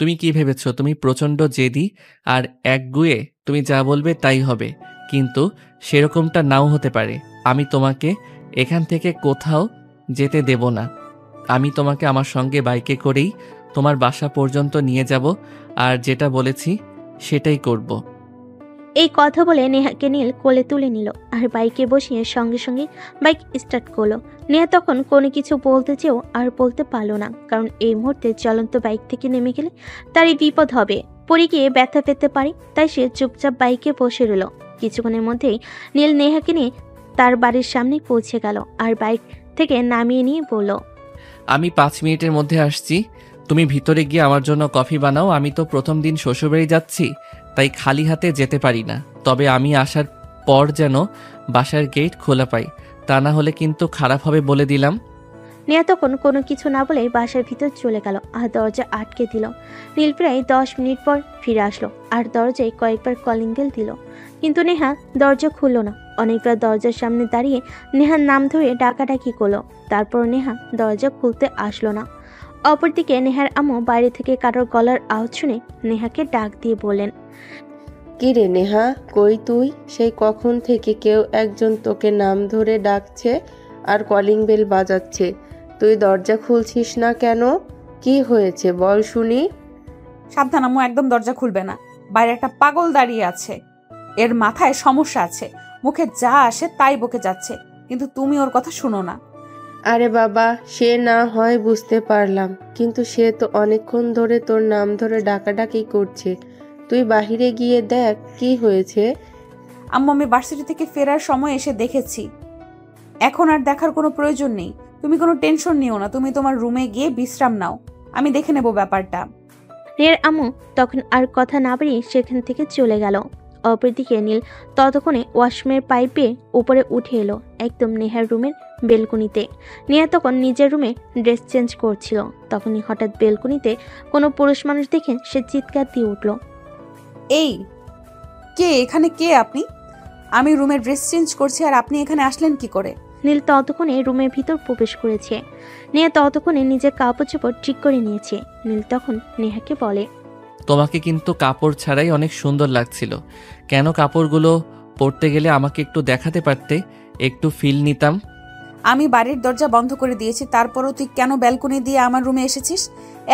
তুমি কি ভেবেছো তুমি প্রচণ্ড জেদি আর একগুঁয়ে? তুমি যা বলবে তাই হবে, কিন্তু সেরকমটা নাও হতে পারে। আমি তোমাকে এখান থেকে কোথাও যেতে দেব না। আমি তোমাকে আমার সঙ্গে বাইকে করেই তোমার বাসা পর্যন্ত নিয়ে যাব, আর যেটা বলেছি সেটাই করব। এই কথা বলে নেহাকে নীল কোলে তুলে নিল আর বাইকে বসিয়ে সঙ্গে সঙ্গে বাইক স্টার্ট করলো। নেহা তখন কোনো কিছু বলতে চেয়েও আর বলতে পারলো না, কারণ এই মুহূর্তে চলন্ত বাইক থেকে নেমে গেলে তারই বিপদ হবে, পড়ে গিয়ে ব্যথা পেতে পারে। তাই সে চুপচাপ বাইকে বসে রইল। কিছুক্ষণের মধ্যেই নীল নেহাকে নিয়ে তার বাড়ির সামনে পৌঁছে গেল আর বাইক থেকে নামিয়ে নিয়ে বলল, আমি 5 মিনিটের মধ্যে আসছি। তুমি ভিতরে গিয়ে আমার জন্য কফি বানাও। আমি তো প্রথম দিন শ্বশুরবাড়ি যাচ্ছি, তাই খালি হাতে যেতে পারি না। তবে আমি আসার পর যেন বাসার গেট খোলা পাই, তা না হলে কিন্তু খারাপ হবে বলে দিলাম। নেহা তখন কোনো কিছু না বলে বাসার ভিতর চলে গেল আর দরজা আটকে দিল। নীল প্রায় 10 মিনিট পর ফিরে আসলো আর দরজায় কয়েকবার কলিং বেল দিল, কিন্তু নেহা দরজা খুলল না। অনেকবার দরজার সামনে দাঁড়িয়ে নেহার নাম ধরে ডাকাডাকি করলো, তারপর নেহা দরজা খুলতে আসলো না। অপরদিকে নেহার আম্মু বাইরে থেকে কারোর গলার আওয়াজ শুনে নেহাকে ডাক দিয়ে বললেন, কি রে নেহা, কই তুই? সেই কখন থেকে কেউ একজন তোকে নাম ধরে ডাকছে আর কলিং বেল বাজাচ্ছে, তুই দরজা খুলছিস না কেন? কি হয়েছে বল শুনি। সাবধান আম্মু, একদম দরজা খুলবে না। বাইরে একটা পাগল দাঁড়িয়ে আছে, এর মাথায় সমস্যা আছে, মুখে যা আসে তাই বকে যাচ্ছে, কিন্তু তুমি ওর কথা শুনো না। আরে বাবা, সে না হয় বুঝতে পারলাম, কিন্তু সে তো অনেকক্ষণ ধরে তোর নাম ধরে ডাকাডাকি করছে। তুই বাহিরে গিয়ে দেখ কি হয়েছে। আম্মু, আমি ভার্সিটি থেকে ফেরার সময় এসে দেখেছি। এখন আর দেখার কোনো প্রয়োজন নেই। তুমি কোনো টেনশন নিও না, তুমি তোমার রুমে গিয়ে বিশ্রাম নাও, আমি দেখে নেব ব্যাপারটা। নেহার আম্মু তখন আর কথা না বাড়িয়ে সেখান থেকে চলে গেল। অপরদিকে নীল ততক্ষণে ওয়াশরুমের পাইপে উপরে উঠে এলো একদম নেহার রুমের বেলকনিতে। নেহা তখন নিজের রুমে ড্রেস চেঞ্জ করছিল। তখনই হঠাৎ বেলকনিতে কোনো পুরুষ মানুষ দেখে সে চিৎকার দিয়ে উঠল। এই কে এখানে? কে আপনি? আমি রুমের ড্রেস চেঞ্জ করছি আর আপনি এখানে আসলেন কি করে? নীল ততক্ষণে রুমের ভিতর প্রবেশ করেছে। নেহা ততক্ষণে নিজের কাপড় চোপড় ঠিক করে নিয়েছে। নীল তখন নেহাকে বলে, তোমাকে কিন্তু কাপড় ছাড়াই অনেক সুন্দর লাগছিল। কেন কাপড়গুলো পরতে গেলে আমাকে একটু দেখাতে পারতে, একটু ফিল নিতাম। আমি বাড়ির দরজা বন্ধ করে দিয়েছি, তারপরও তুই কেন ব্যালকনি দিয়ে আমার রুমে এসেছিস?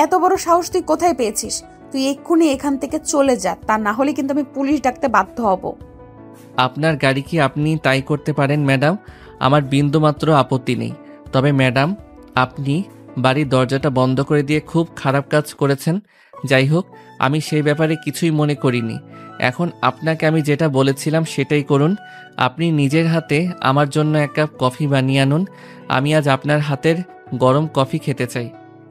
এত বড় সাহস তুই কোথায় পেয়েছিস? তুই এক্ষুনি এখান থেকে চলে যা, তা না হলে কিন্তু আমি পুলিশ ডাকতে বাধ্য হব। আপনার গাড়ি কি আপনি তাই করতে পারেন ম্যাডাম, আমার বিন্দুমাত্র আপত্তি নেই। তবে ম্যাডাম, আপনি বাড়ির দরজাটা বন্ধ করে দিয়ে খুব খারাপ কাজ করেছেন। যাই হোক, আমি সেই ব্যাপারে কিছুই মনে করিনি। এখন আপনাকে আমি যেটা বলেছিলাম সেটাই করুন। আপনি নিজের হাতে আমার জন্য এক কাপ কফি বানিয়ে আনুন। আমি আজ আপনার হাতের গরম কফি খেতে চাই।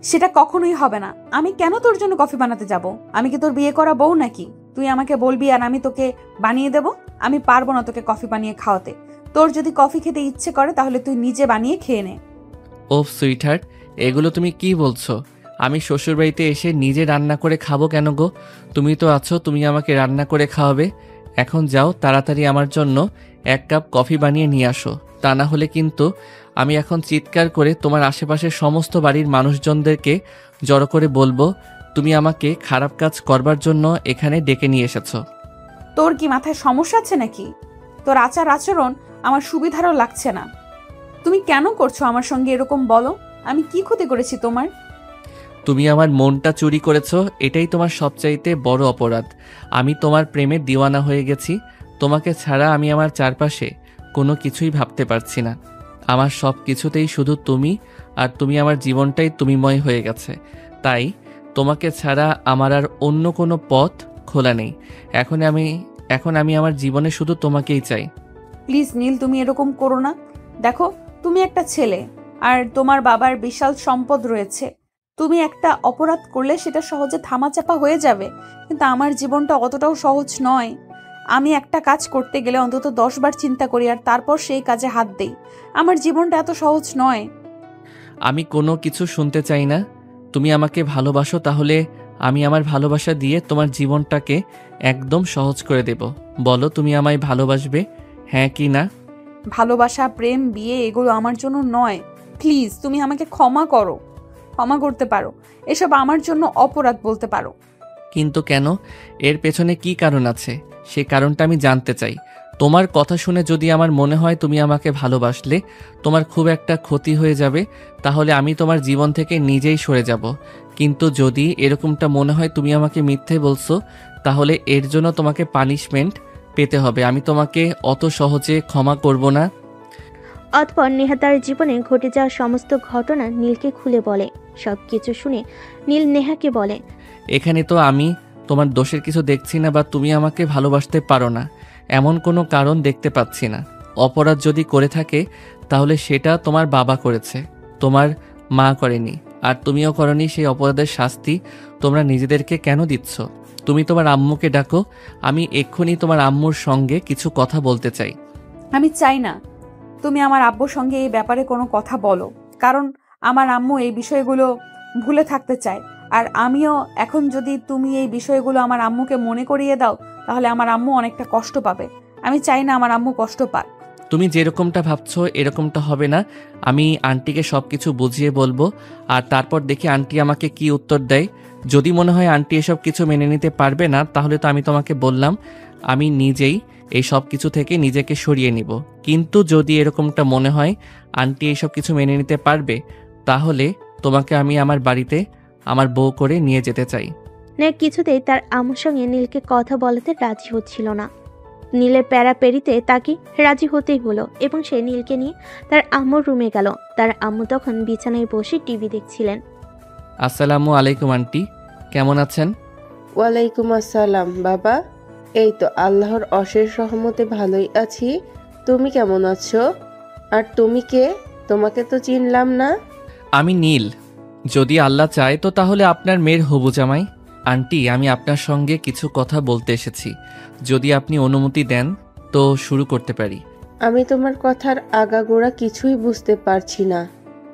সেটা কখনোই হবে না। আমি কেন তোর জন্য কফি বানাতে যাব? আমি কি তোর বিয়ে করা বউ নাকি? তুই আমাকে বলবি আর আমি তোকে বানিয়ে দেব? আমি পারবো না তোকে কফি বানিয়ে খাওয়াতে। তোর যদি কফি খেতে ইচ্ছে করে তাহলে তুই নিজে বানিয়ে খেয়ে নে। ওফ সুইটহার্ট, এগুলো তুমি কি বলছো? আমি শ্বশুরবাড়িতে এসে নিজে রান্না করে খাবো কেন গো? তুমি তো আছো, তুমি আমাকে রান্না করে খাওয়াবে। এখন যাও, তাড়াতাড়ি আমার জন্য এক কাপ কফি বানিয়ে নিয়ে আসো। তা না হলে কিন্তু আমি এখন চিৎকার করে তোমার আশেপাশের সমস্ত বাড়ির মানুষজনদেরকে জড়ো করে বলবো তুমি আমাকে খারাপ কাজ করবার জন্য এখানে ডেকে নিয়ে এসেছো। তোর কি মাথায় সমস্যা আছে নাকি? তোর আচার আচরণ আমার সুবিধারও লাগছে না। তুমি কেন করছো আমার সঙ্গে এরকম? বলো, আমি কি ক্ষতি করেছি তোমার? তুমি আমার মনটা চুরি করেছো, এটাই তোমার সবচাইতে বড় অপরাধ। আমি তোমার প্রেমে দিওয়ানা হয়ে গেছি। তোমাকে ছাড়া আমি আমার চারপাশে কোনো কিছুই ভাবতে পারছি না। আমার সব কিছুতেই শুধু তুমি, আর তুমি আমার জীবনটাই তুমিময় হয়ে গেছে। তাই তোমাকে ছাড়া আমার আর অন্য কোনো পথ খোলা নেই। এখন আমি আমার জীবনে শুধু তোমাকেই চাই। প্লিজ নীল, তুমি এরকম করো না। দেখো, তুমি একটা ছেলে আর তোমার বাবার বিশাল সম্পদ রয়েছে। তুমি একটা অপরাধ করলে সেটা সহজে থামাচাপা হয়ে যাবে, কিন্তু আমার জীবনটা অতটাও সহজ নয়। আমি একটা কাজ করতে গেলে অন্তত 10 বার চিন্তা করি আর তারপর সেই কাজে হাত দেই। আমার জীবনটা এত সহজ নয়। আমি কোনো কিছু শুনতে চাই না। তুমি আমাকে ভালোবাসো, তাহলে আমি আমার ভালোবাসা দিয়ে তোমার জীবনটাকে একদম সহজ করে দেব। বলো, তুমি আমায় ভালোবাসবে, হ্যাঁ কি না? ভালোবাসা, প্রেম, বিয়ে এগুলো আমার জন্য নয়। প্লিজ তুমি আমাকে ক্ষমা করো, ক্ষমা করতে পারো। এসব আমার জন্য অপরাধ বলতে পারো। কিন্তু কেন? এর পেছনে কি কারণ আছে, সেই কারণটা আমি জানতে চাই। তোমার কথা শুনে যদি আমার মনে হয় তুমি আমাকে ভালোবাসলে তোমার খুব একটা ক্ষতি হয়ে যাবে, তাহলে আমি তোমার জীবন থেকে নিজেই সরে যাব। কিন্তু যদি এরকমটা মনে হয় তুমি আমাকে মিথ্যে বলছো, তাহলে এর জন্য তোমাকে পানিশমেন্ট পেতে হবে। আমি তোমাকে অত সহজে ক্ষমা করব না। অতঃপর নেহা তার জীবনে ঘটে যাওয়া সমস্ত ঘটনা নীলকে খুলে বলে। সবকিছু শুনে নীল নেহাকে বলে, এখানে তো আমি তোমার দোষের কিছু দেখছি না, বা তুমি আমাকে ভালোবাসতে পারো না এমন কোনো কারণ দেখতে পাচ্ছি না। অপরাধ যদি করে থাকে তাহলে সেটা তোমার বাবা করেছে, তোমার মা করেনি, আর তুমিও করনি। সেই অপরাধের শাস্তি তোমরা নিজেদেরকে কেন দিচ্ছ? তুমি তোমার আম্মুকে ডাকো, আমি এক্ষুনি তোমার আম্মুর সঙ্গে কিছু কথা বলতে চাই। আমি চাই না তুমি আমার আব্বুর সঙ্গে এই ব্যাপারে কোনো কথা বলো, কারণ আমার আম্মু এই বিষয়গুলো ভুলে থাকতে চায়। আর আমিও এখন যদি তুমি এই বিষয়গুলো আমার আম্মুকে মনে করিয়ে দাও তাহলে আমার আম্মু অনেকটা কষ্ট পাবে। আমি চাই না আমার আম্মু কষ্ট পাক। তুমি যেরকমটা ভাবছো এরকমটা হবে না। আমি আন্টিকে সব কিছু বুঝিয়ে বলবো, আর তারপর দেখি আন্টি আমাকে কি উত্তর দেয়। যদি মনে হয় আন্টি এসব কিছু মেনে নিতে পারবে না, তাহলে তো আমি তোমাকে বললাম আমি নিজেই এই সব কিছু থেকে নিজেকে সরিয়ে নিব। কিন্তু যদি এরকমটা মনে হয় আন্টি এইসব কিছু মেনে নিতে পারবে, তাহলে তোমাকে আমি আমার বাড়িতে আমার বউ করে নিয়ে যেতে চাই। নেহা কিছুতেই তার আম্মুর সঙ্গে নীলকে কথা বলাতে রাজি হচ্ছিল না। নীলের প্যারাপেরিতে তাকে রাজি হতেই হলো এবং সে নীলকে নিয়ে তার আম্মুর রুমে গেল। তার আম্মু তখন বিছানায় বসে টিভি দেখছিলেন। আসসালামু আলাইকুম আন্টি, কেমন আছেন? ওয়ালাইকুম আসসালাম বাবা। এই তো আল্লাহর অশেষ রহমতে ভালোই আছি। তুমি কেমন আছো? আর তুমি কে? তোমাকে তো চিনলাম না। আমি নীল। যদি আল্লাহ চায় তো তাহলে আপনার মেয়ের হবু জামাই। আন্টি, আমি আপনার সঙ্গে কিছু কথা বলতে এসেছি। যদি আপনি অনুমতি দেন তো শুরু করতে পারি। আমি তোমার কথার আগাগোড়া কিছুই বুঝতে পারছি না।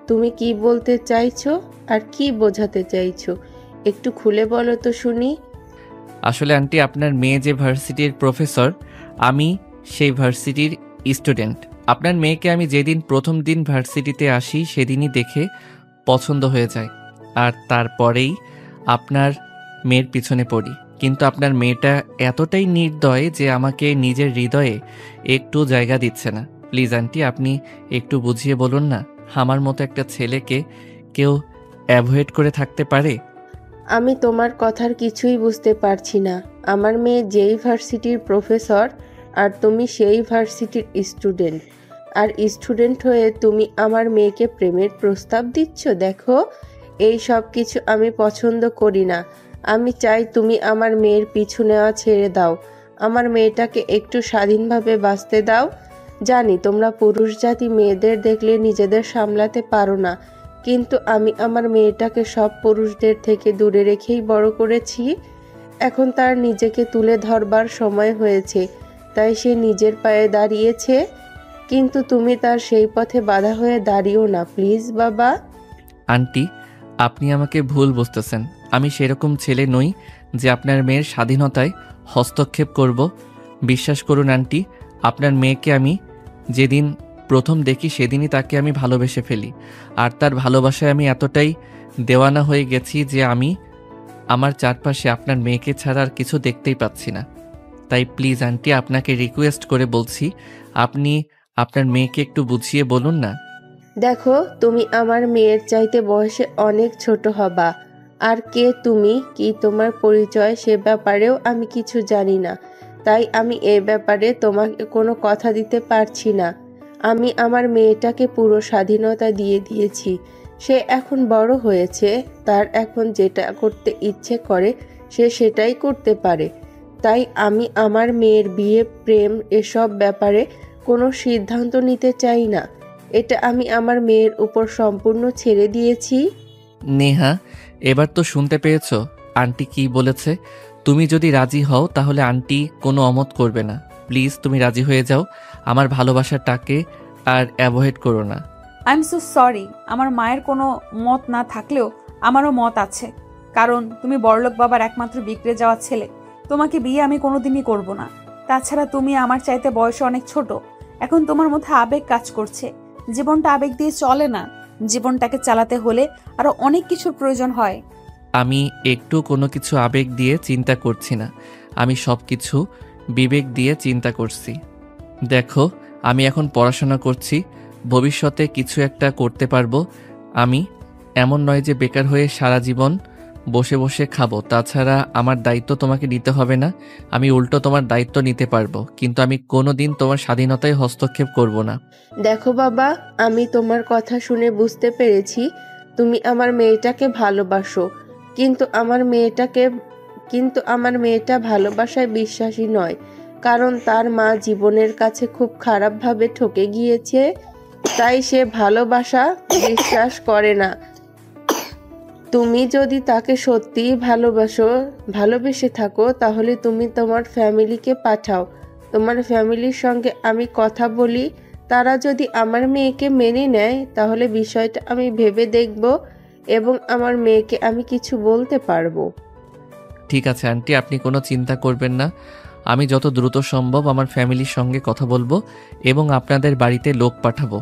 তুমি কি বলতে চাইছো আর কি বোঝাতে চাইছো? একটু খুলে বলো তো শুনি। আসলে আন্টি, আপনার মেয়ে যে ভার্সিটির প্রফেসর, আমি সেই ভার্সিটির স্টুডেন্ট। আপনার মেয়েকে আমি যেদিন প্রথম দিন ভার্সিটিতে আসি সেদিনই দেখে পছন্দ হয়ে যায়, আর তারপরেই আপনার মেয়ের পিছনে পড়ি। কিন্তু আপনার মেয়েটা এতটাই নির্দয় যে আমাকে নিজের হৃদয়ে একটু জায়গা দিচ্ছে না। প্লিজ আন্টি, আপনি একটু বুঝিয়ে বলুন না, আমার মতো একটা ছেলেকে কেউ অ্যাভয়েড করে থাকতে পারে? আমি তোমার কথার কিছুই বুঝতে পারছি না। আমার মেয়ে যেই ভার্সিটির প্রফেসর আর তুমি সেই ভার্সিটির স্টুডেন্ট, আর স্টুডেন্ট হয়ে তুমি আমার মেয়েকে প্রেমের প্রস্তাব দিচ্ছ। দেখো, এই সব কিছু আমি পছন্দ করি না। আমি চাই তুমি আমার মেয়ের পিছু নেওয়া ছেড়ে দাও, আমার মেয়েটাকে একটু স্বাধীনভাবে বাঁচতে দাও। জানি তোমরা পুরুষ জাতি মেয়েদের দেখলে নিজেদের সামলাতে পারো না, কিন্তু আমি আমার মেয়েটাকে সব পুরুষদের থেকে দূরে রেখেই বড় করেছি। এখন তার নিজেকে তুলে ধরবার সময় হয়েছে, তাই সে নিজের পায়ে দাঁড়িয়েছে। কিন্তু তুমি তার সেই পথে বাধা হয়ে দাঁড়িও না, প্লিজ বাবা। আন্টি, আপনি আমাকে ভুল বুঝতেছেন। আমি সেরকম ছেলে নই যে আপনার মেয়ের স্বাধীনতায় হস্তক্ষেপ করব। বিশ্বাস করুন আন্টি, আপনার মেয়েকে আমি যেদিন প্রথম দেখি সেদিনই তাকে আমি ভালোবেসে ফেলি, আর তার ভালোবাসায় আমি এতটাই দেওয়ানা হয়ে গেছি যে আমি আমার চারপাশে আপনার মেয়েকে ছাড়া আর কিছু দেখতেই পাচ্ছি না। তাই প্লিজ আন্টি, আপনাকে রিকোয়েস্ট করে বলছি, আপনি আপনার মেয়েকে একটু বুঝিয়ে বলুন না। দেখো, তুমি আমার মেয়ের চাইতে বয়সে অনেক ছোট হবা। আর কে তুমি, কি তোমার পরিচয়, সে ব্যাপারেও আমি কিছু জানি না। তাই আমি এ ব্যাপারে তোমাকে কোনো কথা দিতে পারছি না। আমি আমার মেয়েটাকে পুরো স্বাধীনতা দিয়ে দিয়েছি। সে এখন বড় হয়েছে, তার এখন যেটা করতে ইচ্ছে করে সে সেটাই করতে পারে। তাই আমি আমার মেয়ের বিয়ে, প্রেম এসব ব্যাপারে কোনো সিদ্ধান্ত নিতে চাই না। এটা আমি আমার মেয়ের উপর সম্পূর্ণ ছেড়ে দিয়েছি। নেহা, এবার তো শুনতে পেয়েছো আন্টি কি বলেছে। তুমি যদি রাজি হও তাহলে আন্টি কোনো অমত করবে না। প্লিজ তুমি রাজি হয়ে যাও, আমার ভালোবাসাটাকে আর অ্যাভয়েড করো না। I am so sorry. আমার মায়ের কোনো মত না থাকলেও আমারও মত আছে, কারণ তুমি বড়লোক বাবার একমাত্র বিগড়ে যাওয়া ছেলে। তোমাকে বিয়ে আমি কোনোদিনই করব না। তাছাড়া তুমি আমার চাইতে বয়সে অনেক ছোট। এখন তোমার মধ্যে আবেগ কাজ করছে। জীবনটা আবেগ দিয়ে চলে না। জীবনটাকে চালাতে হলে আরো অনেক কিছুর প্রয়োজন হয়। আমি একটু কোনো কিছু আবেগ দিয়ে চিন্তা করছি না, আমি সব কিছু বিবেক দিয়ে চিন্তা করছি। দেখো, আমি এখন পড়াশোনা করছি, ভবিষ্যতে কিছু একটা করতে পারবো। আমি এমন নয় যে বেকার হয়ে সারা জীবন বসে বসে খাবো। তাছাড়া আমার দায়িত্ব তোমাকে নিতে হবে না, আমি উল্টো তোমার দায়িত্ব নিতে পারবো, কিন্তু আমি কোনোদিন তোমার স্বাধীনতায় হস্তক্ষেপ করব না। দেখো বাবা, আমি তোমার কথা শুনে বুঝতে পেরেছি তুমি আমার মেয়েটাকে ভালোবাসো, কিন্তু আমার মেয়েটা ভালোবাসায় বিশ্বাসী নয়, কারণ তার মা জীবনের কাছে খুব খারাপভাবে ঠকে গিয়েছে। তাই সে ভালোবাসা বিশ্বাস করে না। তুমি যদি তাকে সত্যিই ভালোবেসে থাকো, তাহলে তুমি তোমার ফ্যামিলিকে পাঠাও। তোমার ফ্যামিলির সঙ্গে আমি কথা বলি, তারা যদি আমার মেয়েকে মেনে নেয় তাহলে বিষয়টা আমি ভেবে দেখব এবং আমার মেয়েকে আমি কিছু বলতে পারবো। ঠিক আছে আন্টি, আপনি কোনো চিন্তা করবেন না। আমি যত দ্রুত সম্ভব আমার ফ্যামিলির সঙ্গে কথা বলবো এবং আপনাদের বাড়িতে লোক পাঠাবো।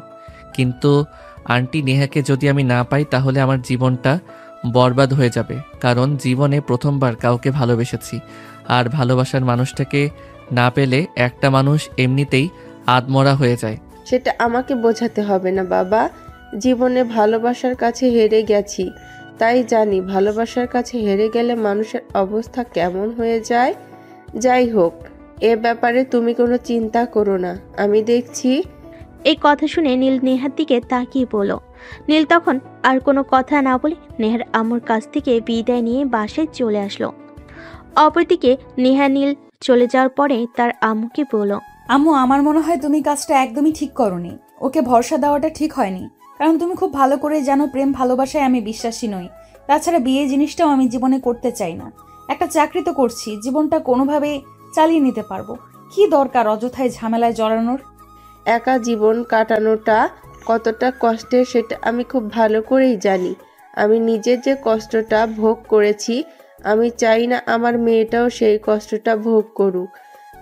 কিন্তু আন্টি, নেহাকে যদি আমি না পাই তাহলে আমার জীবনটা বরবাদ হয়ে যাবে, কারণ জীবনে প্রথমবার কাউকে ভালোবেসেছি, আর ভালোবাসার মানুষটাকে না পেলে একটা মানুষ এমনিতেই আধমরা হয়ে যায়। সেটা আমাকে বোঝাতে হবে না বাবা। জীবনে ভালোবাসার কাছে হেরে গেছি, তাই জানি ভালোবাসার কাছে হেরে গেলে মানুষের অবস্থা কেমন হয়ে যায়। যাই হোক, এ ব্যাপারে তুমি কোনো চিন্তা করো না, আমি দেখছি। এই কথা শুনে নীল নেহার দিকে তাকিয়ে বলল। নীল তখন আর কোনো কথা না বলে নেহার আম্মুর কাছ থেকে বিদায় নিয়ে বাসায় চলে আসলো। অপরদিকে নেহা নীল চলে যাওয়ার পরে তার আম্মুকে বলল, আম্মু, আমার মনে হয় তুমি কাজটা একদমই ঠিক করনি। ওকে ভরসা দেওয়াটা ঠিক হয়নি, কারণ তুমি খুব ভালো করে জানো প্রেম ভালোবাসায় আমি বিশ্বাসী নই। তাছাড়া বিয়ে জিনিসটাও আমি জীবনে করতে চাই না। একটা চাকরি তো করছি, জীবনটা কোনোভাবে চালিয়ে নিতে পারবো। কি দরকার অযথায় ঝামেলায় জড়ানোর? একা জীবন কাটানোটা কতটা কষ্টের সেটা আমি খুব ভালো করেই জানি। আমি নিজের যে কষ্টটা ভোগ করেছি, আমি চাই না আমার মেয়েটাও সেই কষ্টটা ভোগ করুক।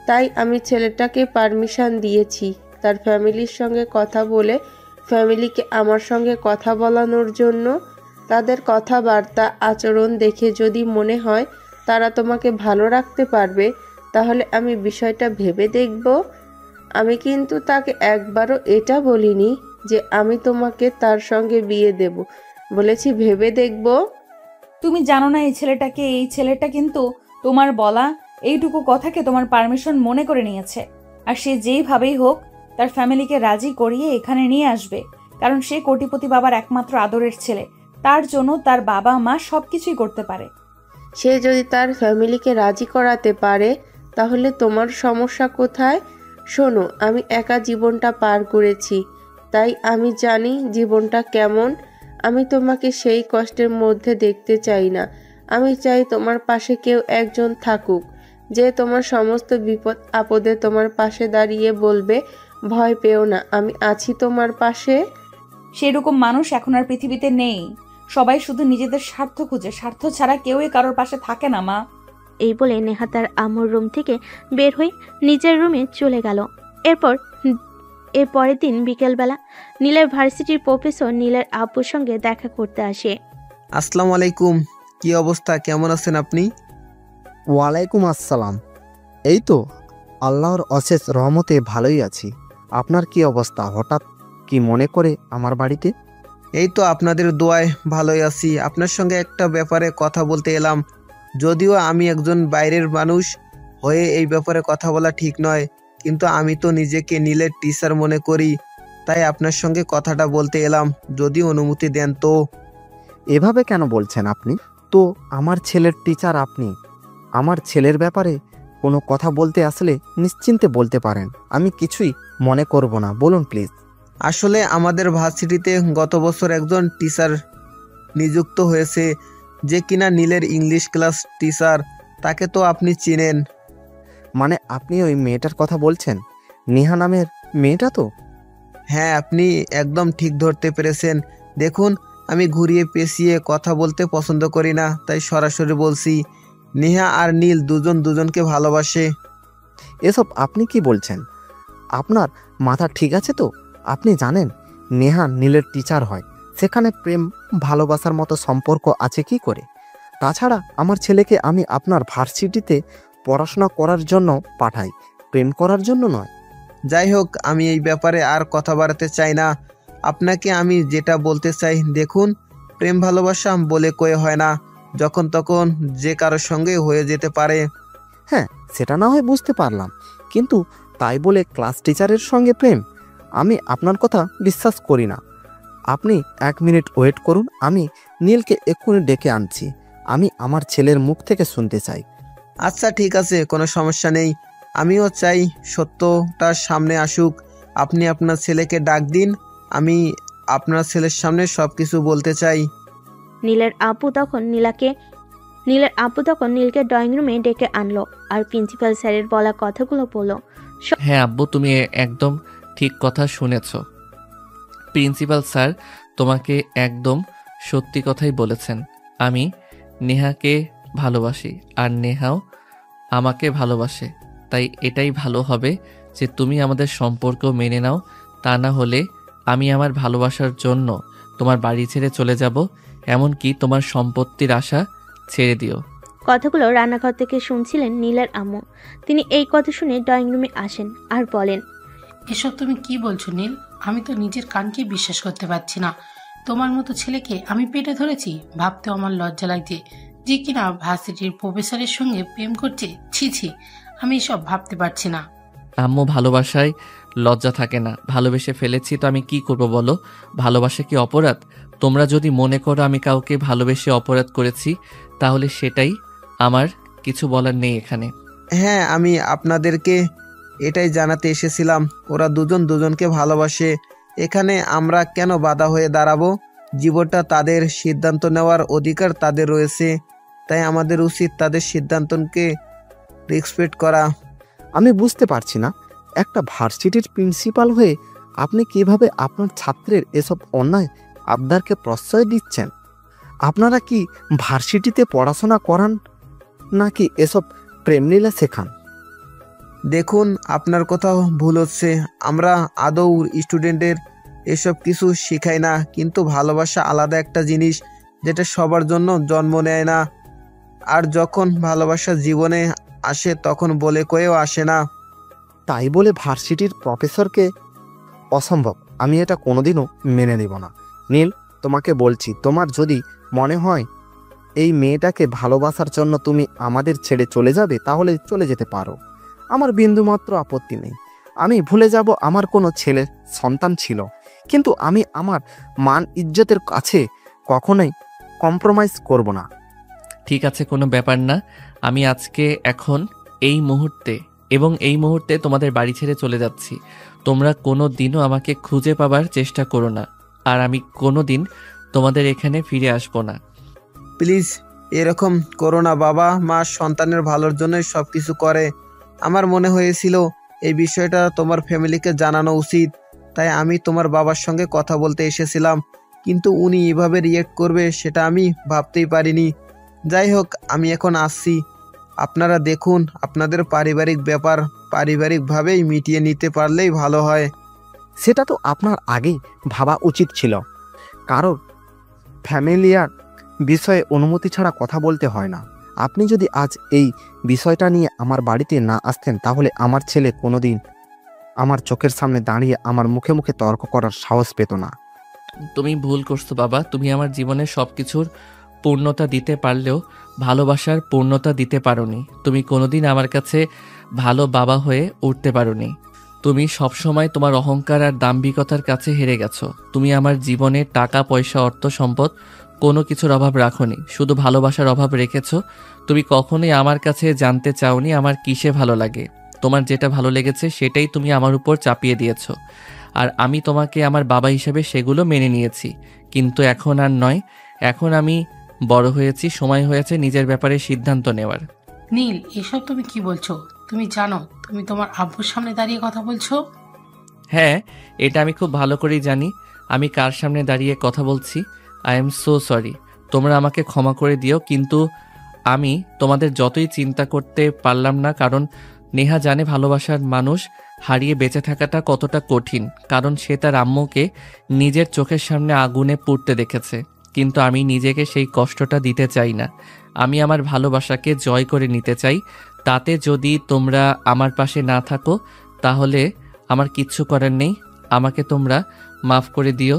তাই আমি ছেলেটাকে পারমিশন দিয়েছি তার ফ্যামিলির সঙ্গে কথা বলে ফ্যামিলিকে আমার সঙ্গে কথা বলানোর জন্য। তাদের কথাবার্তা আচরণ দেখে যদি মনে হয় তারা তোমাকে ভালো রাখতে পারবে, তাহলে আমি বিষয়টা ভেবে দেখব। আমি কিন্তু তাকে একবারও এটা বলিনি যে আমি তোমাকে তার সঙ্গে বিয়ে দেব, বলেছি ভেবে দেখব। তুমি জানো না এই ছেলেটা কিন্তু তোমার বলা এইটুকু কথাকে তোমার পারমিশন মনে করে নিয়েছে। আর সে যেইভাবেই হোক তার ফ্যামিলিকে রাজি করিয়ে এখানে নিয়ে আসবে, কারণ সে কোটিপতি বাবার একমাত্র আদরের ছেলে। তার জন্য তার বাবা মা সবকিছুই করতে পারে। সে যদি তার ফ্যামিলিকে রাজি করাতে পারে, তাহলে তোমার সমস্যা কোথায়? শোনো, আমি একা জীবনটা পার করেছি, তাই আমি জানি জীবনটা কেমন। আমি তোমাকে সেই কষ্টের মধ্যে দেখতে চাই না। আমি চাই তোমার পাশে কেউ একজন থাকুক, যে তোমার সমস্ত বিপদ আপদে তোমার পাশে দাঁড়িয়ে বলবে, ভয় পেও না, আমি আছি তোমার পাশে। সেরকম মানুষ এখন আর পৃথিবীতে নেই। সবাই শুধু নিজেদের স্বার্থ খুঁজে, স্বার্থ ছাড়া কেউই কারোর পাশে থাকে না মা। এই বলে নেহা তার আম্মুর রুম থেকে বের হয়ে নিজের রুমে চলে গেল। এর পরের দিন বিকেলবেলা নীলের ভার্সিটির প্রফেসর নীলের আব্বুর সঙ্গে দেখা করতে আসে। আসসালামু আলাইকুম, কি অবস্থা, কেমন আছেন আপনি? ওয়ালাইকুম আসসালাম। এই তো আল্লাহর অশেষ রহমতে ভালোই আছি। আপনার কি অবস্থা? হঠাৎ কি মনে করে আমার বাড়িতে? এই তো আপনাদের দোয়ায় ভালোই আছি। আপনার সঙ্গে একটা ব্যাপারে কথা বলতে এলাম। যদিও আমি একজন বাইরের মানুষ হয়ে এই ব্যাপারে কথা বলা ঠিক নয়, কিন্তু আমি তো নিজেকে নীলের টিচার মনে করি, তাই আপনার সঙ্গে কথাটা বলতে এলাম, যদি অনুমতি দেন তো। এভাবে কেন বলছেন আপনি? তো আমার ছেলের টিচার আপনি। আমার ছেলের ব্যাপারে কোনো কথা বলতে আসলে নিশ্চিন্তে বলতে পারেন, আমি কিছুই মনে করব না। বলুন প্লিজ। আসলে আমাদের ভার্সিটিতে গত বছর একজন টিচার নিযুক্ত হয়েছে, যে কিনা নীলের ইংলিশ ক্লাস টিচার। তাকে তো আপনি চিনেন। মানে আপনি ওই মেয়েটার কথা বলছেন? নেহা নামের মেয়েটা তো? হ্যাঁ, আপনি একদম ঠিক ধরতে পেরেছেন। দেখুন, আমি ঘুরিয়ে পেঁচিয়ে কথা বলতে পছন্দ করি না, তাই সরাসরি বলছি, নেহা আর নীল দুজন দুজনকে ভালোবাসে। এসব আপনি কি বলছেন? আপনার মাথা ঠিক আছে তো? আপনি জানেন নেহা নীলের টিচার হয়, সেখানে প্রেম ভালোবাসার মতো সম্পর্ক আছে কি করে? তাছাড়া আমার ছেলেকে আমি আপনার ভার্সিটিতে পড়াশোনা করার জন্য পাঠাই, প্রেম করার জন্য নয়। যাই হোক, আমি এই ব্যাপারে আর কথা বাড়াতে চাই না। আপনাকে আমি যেটা বলতে চাই, দেখুন, প্রেম ভালোবাসা বলে কয়ে হয় না, যখন তখন যে কারোর সঙ্গে হয়ে যেতে পারে। হ্যাঁ, সেটা না হয় বুঝতে পারলাম, কিন্তু তাই বলে ক্লাস টিচারের সঙ্গে প্রেম? আমি আপনার কথা বিশ্বাস করি না। আপনি 1 মিনিট ওয়েট করুন, আমি নীলকে এক্ষুনি ডেকে আনছি। আমি আমার ছেলের মুখ থেকে শুনতে চাই। আচ্ছা ঠিক আছে, কোনো সমস্যা নেই। আমিও চাই সত্যটা সামনে আসুক। আপনি আপনার ছেলেকে ডাক দিন, আমি আপনার ছেলের সামনে সব কিছু বলতে চাই। নীলের আব্বু তখন নীলকে ড্রয়িং রুমে ডেকে আনলো আর প্রিন্সিপাল স্যারের বলা কথাগুলো বলল। হ্যাঁ আব্বু, তুমি একদম ঠিক কথা শুনেছ। প্রিন্সিপাল স্যার তোমাকে একদম সত্যি কথাই বলেছেন। আমি নেহাকে ভালোবাসি আর নেহাও আমাকে ভালোবাসে, তাই এটাই ভালো হবে যে তুমি আমাদের সম্পর্ক মেনে নাও। তা না হলে আমি আমার ভালোবাসার জন্য তোমার বাড়ি ছেড়ে চলে যাব, এমনকি তোমার সম্পত্তির আশা ছেড়ে দিও। কথাগুলো রান্নাঘর থেকে শুনছিলেন নীলের আম্মু। তিনি এই কথা শুনে ড্রয়িং রুমে আসেন আর বলেন, এসব তুমি কি বলছো নীল? আমি তো নিজের কানকে বিশ্বাস করতে পারছি না। তোমার মতো ছেলেকে আমি পেটে ধরেছি, ভাবতেও আমার লজ্জা লাগছে যে কিনা ভার্সিটির প্রফেসরের সঙ্গে প্রেম করছে। ছি ছি, আমি এসব ভাবতে পারছি না। আম্মু, ভালোবাসায় লজ্জা থাকে না। ভালোবেসে ফেলেছি তো আমি কি করব বলো? ভালোবাসা কি অপরাধ? তোমরা যদি মনে করো আমি কাউকে ভালোবেসে অপরাধ করেছি, তাহলে সেটাই, আমার কিছু বলার নেই এখানে। হ্যাঁ, আমি আপনাদেরকে এটাই জানাতে এসেছিলাম, ওরা দুজন দুজনকে ভালোবাসে। এখানে আমরা কেন বাধা হয়ে দাঁড়াবো? জীবনটা তাদের, সিদ্ধান্ত নেওয়ার অধিকার তাদের রয়েছে। তাই আমাদের উচিত তাদের সিদ্ধান্তকে রেসপেক্ট করা। আমি বুঝতে পারছি না, একটা ভার্সিটির প্রিন্সিপাল হয়ে আপনি কিভাবে আপনার ছাত্রের এসব অন্যায় আবদারকে প্রশ্রয় দিচ্ছেন? আপনারা কি ভার্সিটিতে পড়াশোনা করান নাকি এসব প্রেমলীলা শেখান? দেখুন, আপনার কোথাও ভুল হচ্ছে। আমরা আদৌ স্টুডেন্টের এসব কিছু শেখাই না, কিন্তু ভালোবাসা আলাদা একটা জিনিস যেটা সবার জন্য জন্ম নেয় না। আর যখন ভালোবাসা জীবনে আসে তখন বলে কয়েও আসে না। তাই বলে ভার্সিটির প্রফেসরকে? অসম্ভব, আমি এটা কোনোদিনও মেনে নেব না। নীল, তোমাকে বলছি, তোমার যদি মনে হয় এই মেয়েটাকে ভালোবাসার জন্য তুমি আমাদের ছেড়ে চলে যাবে, তাহলে চলে যেতে পারো। আমার বিন্দুমাত্র আপত্তি নেই। আমি ভুলে যাব আমার কোনো ছেলের সন্তান ছিল, কিন্তু আমি আমার মান ইজ্জতের কাছে কখনোই কম্প্রোমাইজ করব না। ঠিক আছে, কোনো ব্যাপার না। আমি আজকে এখন এই মুহূর্তে তোমাদের বাড়ি ছেড়ে চলে যাচ্ছি। তোমরা কোনো দিনও আমাকে খুঁজে পাবার চেষ্টা করো না, আর আমি কোনো দিন তোমাদের এখানে ফিরে আসবো না। প্লিজ এরকম করো না। বাবা মা সন্তানের ভালোর জন্যই সব কিছু করে। আমার মনে হয়েছিল এই বিষয়টা তোমার ফ্যামিলিকে জানানো উচিত, তাই আমি তোমার বাবার সঙ্গে কথা বলতে এসেছিলাম, কিন্তু উনি এভাবে রিয়েক্ট করবে সেটা আমি ভাবতেই পারিনি। যাই হোক, আমি এখন আসছি। আপনারা দেখুন, আপনাদের পারিবারিক ব্যাপার পারিবারিকভাবেই মিটিয়ে নিতে পারলেই ভালো হয়। সেটা তো আপনার আগেই ভাবা উচিত ছিল। কারোর ফ্যামিলিয়ার বিষয়ে অনুমতি ছাড়া কথা বলতে হয় না। আপনি যদি আজ এই বিষয়টা নিয়ে আমার বাড়িতে না আসতেন, তাহলে আমার ছেলে কোনোদিন আমার চোখের সামনে দাঁড়িয়ে আমার মুখে মুখে তর্ক করার সাহস পেত না। তুমি ভুল করছো বাবা। তুমি আমার জীবনে সব কিছুর পূর্ণতা দিতে পারলেও ভালোবাসার পূর্ণতা দিতে পারোনি। তুমি কোনোদিন আমার কাছে ভালো বাবা হয়ে উঠতে পারোনি। তুমি সবসময় তোমার অহংকার আর দাম্ভিকতার কাছে হেরে গেছো। তুমি আমার জীবনে টাকা পয়সা অর্থ সম্পদ কোনো কিছুর অভাব রাখোনি, শুধু ভালোবাসার অভাব রেখেছো। তুমি কখনোই আমার কাছে জানতে চাওনি আমার কিসে ভালো লাগে। তোমার যেটা ভালো লেগেছে সেটাই তুমি আমার উপর চাপিয়ে দিয়েছো, আর আমি তোমাকে আমার বাবা হিসেবে সেগুলো মেনে নিয়েছি। কিন্তু এখন আর নয়, এখন আমি বড় হয়েছি, সময় হয়েছে নিজের ব্যাপারে সিদ্ধান্ত নেওয়ার। নীল, এসব তুমি কি বলছো? তুমি জানো তুমি তোমার আব্বুর সামনে দাঁড়িয়ে কথা বলছো? হ্যাঁ, এটা আমি খুব ভালো করেই জানি আমি কার সামনে দাঁড়িয়ে কথা বলছি। আই এম সো সরি, তোমরা আমাকে ক্ষমা করে দিও। কিন্তু আমি তোমাদের যতই চিন্তা করতে পারলাম না, কারণ নেহা জানে ভালোবাসার মানুষ হারিয়ে বেঁচে থাকাটা কতটা কঠিন, কারণ সে তার আম্মুকে নিজের চোখের সামনে আগুনে পুড়তে দেখেছে। কিন্তু আমি নিজেকে সেই কষ্টটা দিতে চাই না। আমি আমার ভালোবাসাকে জয় করে নিতে চাই। তাতে যদি তোমরা আমার পাশে না থাকো তাহলে আমার কিচ্ছু করার নেই। আমাকে তোমরা মাফ করে দিও।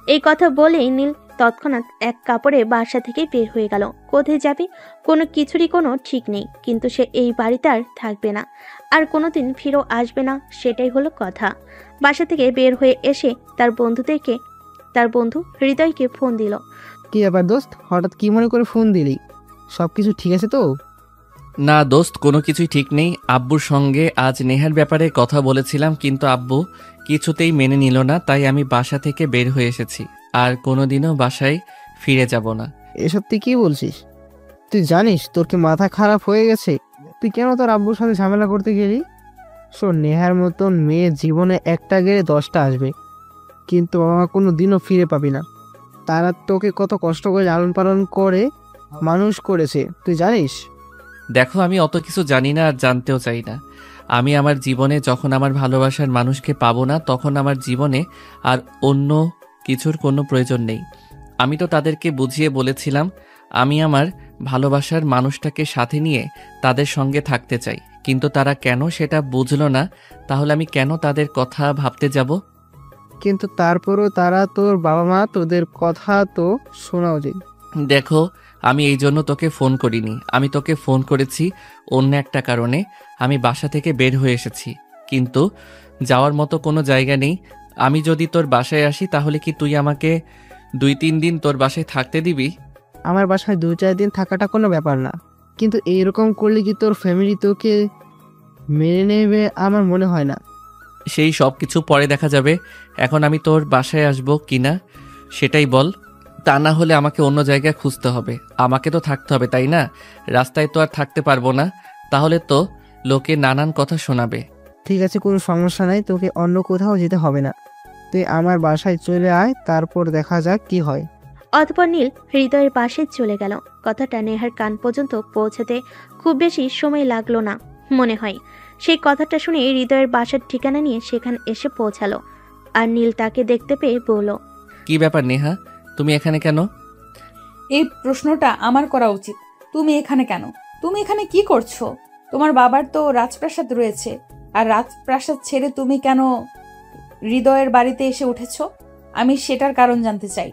এই কথা বলেই নীল তৎক্ষণাৎ এক কাপড়ে বাসা থেকে বের হয়ে গেল। কোথায় যাবে কোনো কিছুরই কোনো ঠিক নেই, কিন্তু সে এই বাড়িতে আর থাকবে না, আর কোনোদিন ফিরেও আসবে না, সেটাই হলো কথা। বাসা থেকে বের হয়ে এসে তার বন্ধু হৃদয়কে ফোন দিল। কি ব্যাপার দোস্ত, হঠাৎ কি মনে করে ফোন দিলি? সব কিছু ঠিক আছে তো? না দোস্ত, কোনো কিছুই ঠিক নেই। আব্বুর সঙ্গে আজ নেহার ব্যাপারে কথা বলেছিলাম, কিন্তু আব্বু কিছুতেই মেনে নিল না, তাই আমি বাসা থেকে বের হয়ে এসেছি। আর কোনোদিনও বাসায় ফিরে যাব না। এসব তুই কি বলছিস? তুই জানিস তোর কি মাথা খারাপ হয়ে গেছে? তুই কেন তোর আব্বুর সাথে ঝামেলা করতে গেলি? শোন, নেহার মতন মেয়ে জীবনে একটা গেলে 10টা আসবে, কিন্তু বাবা কোনো দিনও ফিরে পাবি না। তারা তোকে কত কষ্ট করে লালন পালন করে মানুষ করেছে, তুই জানিস? দেখো, আমি অত কিছু জানি না আর জানতেও চাই না। আমি আমার জীবনে যখন আমার ভালোবাসার মানুষকে পাবো না, তখন আমার জীবনে আর অন্য কিছুর কোনো প্রয়োজন নেই। আমি তো তাদেরকে বুঝিয়ে বলেছিলাম আমি আমার ভালোবাসার মানুষটাকে সাথে নিয়ে তাদের সঙ্গে থাকতে চাই, কিন্তু তারা কেন সেটা বুঝলো না। তাহলে আমি কেন তাদের কথা ভাবতে যাব? কিন্তু তারপরও তারা তোর বাবা মা, তোদের কথা তো শোনা উচিত। দেখো, আমি এই জন্য তোকে ফোন করিনি। আমি তোকে ফোন করেছি অন্য একটা কারণে। আমি বাসা থেকে বের হয়ে এসেছি, কিন্তু যাওয়ার মতো কোনো জায়গা নেই। আমি যদি তোর বাসায় আসি তাহলে কি তুই আমাকে 2-3 দিন তোর বাসায় থাকতে দিবি? আমার বাসায় 2-4 দিন থাকাটা কোনো ব্যাপার না, কিন্তু এইরকম করলে কি তোর ফ্যামিলি তোকে মেনে নেবে? আমার মনে হয় না। সেই সব কিছু পরে দেখা যাবে। এখন আমি তোর বাসায় আসবো কিনা সেটাই বল। তা না হলে আমাকে অন্য জায়গায় খুঁজতে হবে। আমাকে তো থাকতে হবে, তাই না? রাস্তায় তো আর থাকতে পারবো না, তাহলে তো লোকে নানান কথা শোনাবে। ঠিক আছে, কোনো সমস্যা নাই, তোকে অন্য কোথাও যেতে হবে না। তুই আমার বাসায় চলে আয়, তারপর দেখা যাক কি হয়। অতঃপর নীল হৃদয়ের পাশে চলে গেল। কথাটা নেহার কান পর্যন্ত পৌঁছাতে খুব বেশি সময় লাগলো না মনে হয়। সেই কথাটা শুনে হৃদয়ের বাসার ঠিকানা নিয়ে সেখানে এসে পৌঁছালো। আর নীল তাকে দেখতে পেয়ে বলল, কি ব্যাপার নেহা, তুমি এখানে কেন? এই প্রশ্নটা আমার করা উচিত। তুমি এখানে কেন? তুমি এখানে কি করছো? তোমার বাবার তো রাজপ্রাসাদ রয়েছে, আর রাজপ্রাসাদ ছেড়ে তুমি কেন হৃদয়ের বাড়িতে এসে উঠেছো? আমি সেটার কারণ জানতে চাই।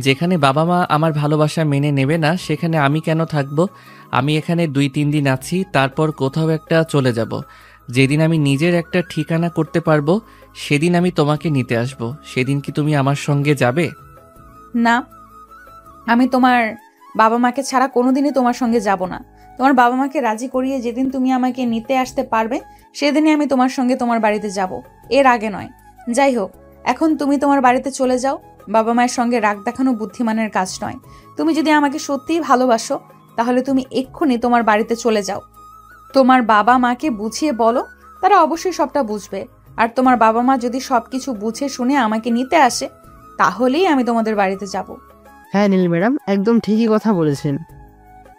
যেখানে বাবা মা আমার ভালোবাসা মেনে নেবে না, সেখানে আমি কেন থাকবো? আমি এখানে 2-3 দিন আছি, তারপর কোথাও একটা চলে যাব। যেদিন আমি নিজের একটা ঠিকানা করতে পারবো, সেদিন আমি তোমাকে নিতে আসব। সেদিন কি তুমি আমার সঙ্গে যাবে? না, আমি তোমার বাবা মাকে ছাড়া কোনোদিনই তোমার সঙ্গে যাব না। তোমার বাবা মাকে রাজি করিয়ে যেদিন তুমি আমাকে নিতে আসতে পারবে, সেদিনই আমি তোমার সঙ্গে তোমার বাড়িতে যাব, এর আগে নয়। যাই হোক, এখন তুমি তোমার বাড়িতে চলে যাও। বাবা মায়ের সঙ্গে রাগ দেখানো বুদ্ধিমানের কাজ নয়। তুমি যদি আমাকে সত্যিই ভালোবাসো, তাহলে তুমি এক্ষুনি তোমার বাড়িতে চলে যাও। তোমার বাবা মাকে বুঝিয়ে বলো, তারা অবশ্যই সবটা বুঝবে। আর তোমার বাবা মা যদি সবকিছু বুঝে শুনে আমাকে নিতে আসে, তাহলেই আমি তোমাদের বাড়িতে যাব। হ্যাঁ নীল ম্যাডাম, একদম ঠিকই কথা বলেছেন।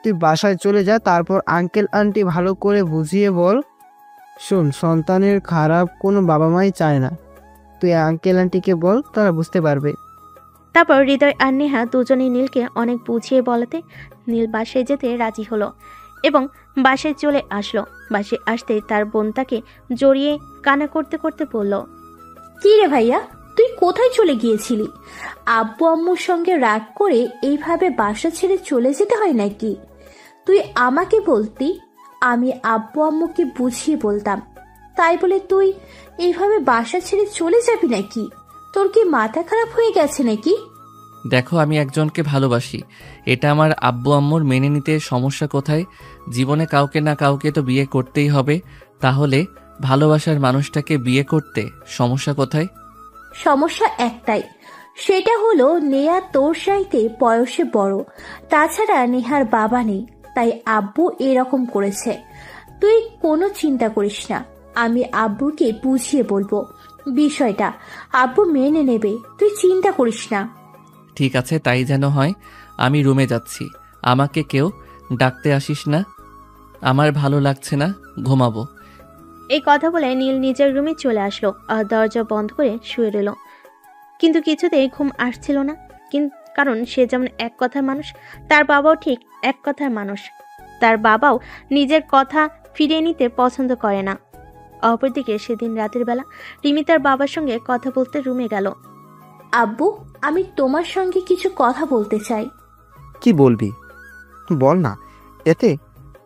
তুই বাসায় চলে যা, তারপর আঙ্কেল আন্টি ভালো করে বুঝিয়ে বল। শোন, সন্তানের খারাপ কোনো বাবা মাই চায় না। তুই আঙ্কেল আন্টিকে বল, তারা বুঝতে পারবে। তারপর হৃদয় আর নেহা দুজনেই নীলকে অনেক বুঝিয়ে বলাতে নীল বাসায় যেতে রাজি হলো এবং বাসায় চলে আসলো। বাসায় আসতে তার বোন তাকে জড়িয়ে কান্না করতে করতে বলল, কি রে ভাইয়া, তুই কোথায় চলে গিয়েছিলি? আব্বু আম্মুর সঙ্গে রাগ করে এইভাবে বাসা ছেড়ে চলে যেতে হয় নাকি? তুই আমাকে বলতি, আমি আব্বু আম্মুকে বুঝিয়ে বলতাম। তাই বলে তুই এইভাবে বাসা ছেড়ে চলে যাবি নাকি? তোর কি মাথা খারাপ হয়ে গেছে নাকি? দেখো, আমি একজনকে ভালোবাসি, এটা আমার আব্বু আম্মুর মেনে নিতে সমস্যা কোথায়? জীবনে কাউকে না কাউকে তো বিয়ে করতেই হবে, তাহলে ভালোবাসার মানুষটাকে বিয়ে করতে সমস্যা কোথায়? সমস্যা একটাই, সেটা হলো নেহা তোর চাইতে বয়সে বড়। তাছাড়া নেহার বাবা নেই, তাই আব্বু এরকম করেছে। তুই কোনো চিন্তা করিস না, আমি আব্বুকে বুঝিয়ে বলবো বিষয়টা। আব্বু মেনে নেবে, তুই চিন্তা করিস না। ঠিক আছে, তাই যেন হয়। আমি রুমে যাচ্ছি, আমাকে কেউ ডাকতে আসিস না, আমার ভালো লাগছে না, ঘুমাবো। এই কথা বলে নীল নিজের রুমে চলে আসলো আর দরজা বন্ধ করে শুয়ে রইল। কিন্তু কিছুতেই ঘুম আসছিল না, কারণ সে যেমন এক কথার মানুষ, তার বাবাও ঠিক এক কথার মানুষ। তার বাবাও নিজের কথা ফিরিয়ে নিতে পছন্দ করে না। অপরদিকে সেদিন রাতের বেলা রিমি তার বাবার সঙ্গে কথা বলতে রুমে গেল। আব্বু, আমি তোমার সঙ্গে কিছু কথা বলতে চাই। কি বলবি বল না, এতে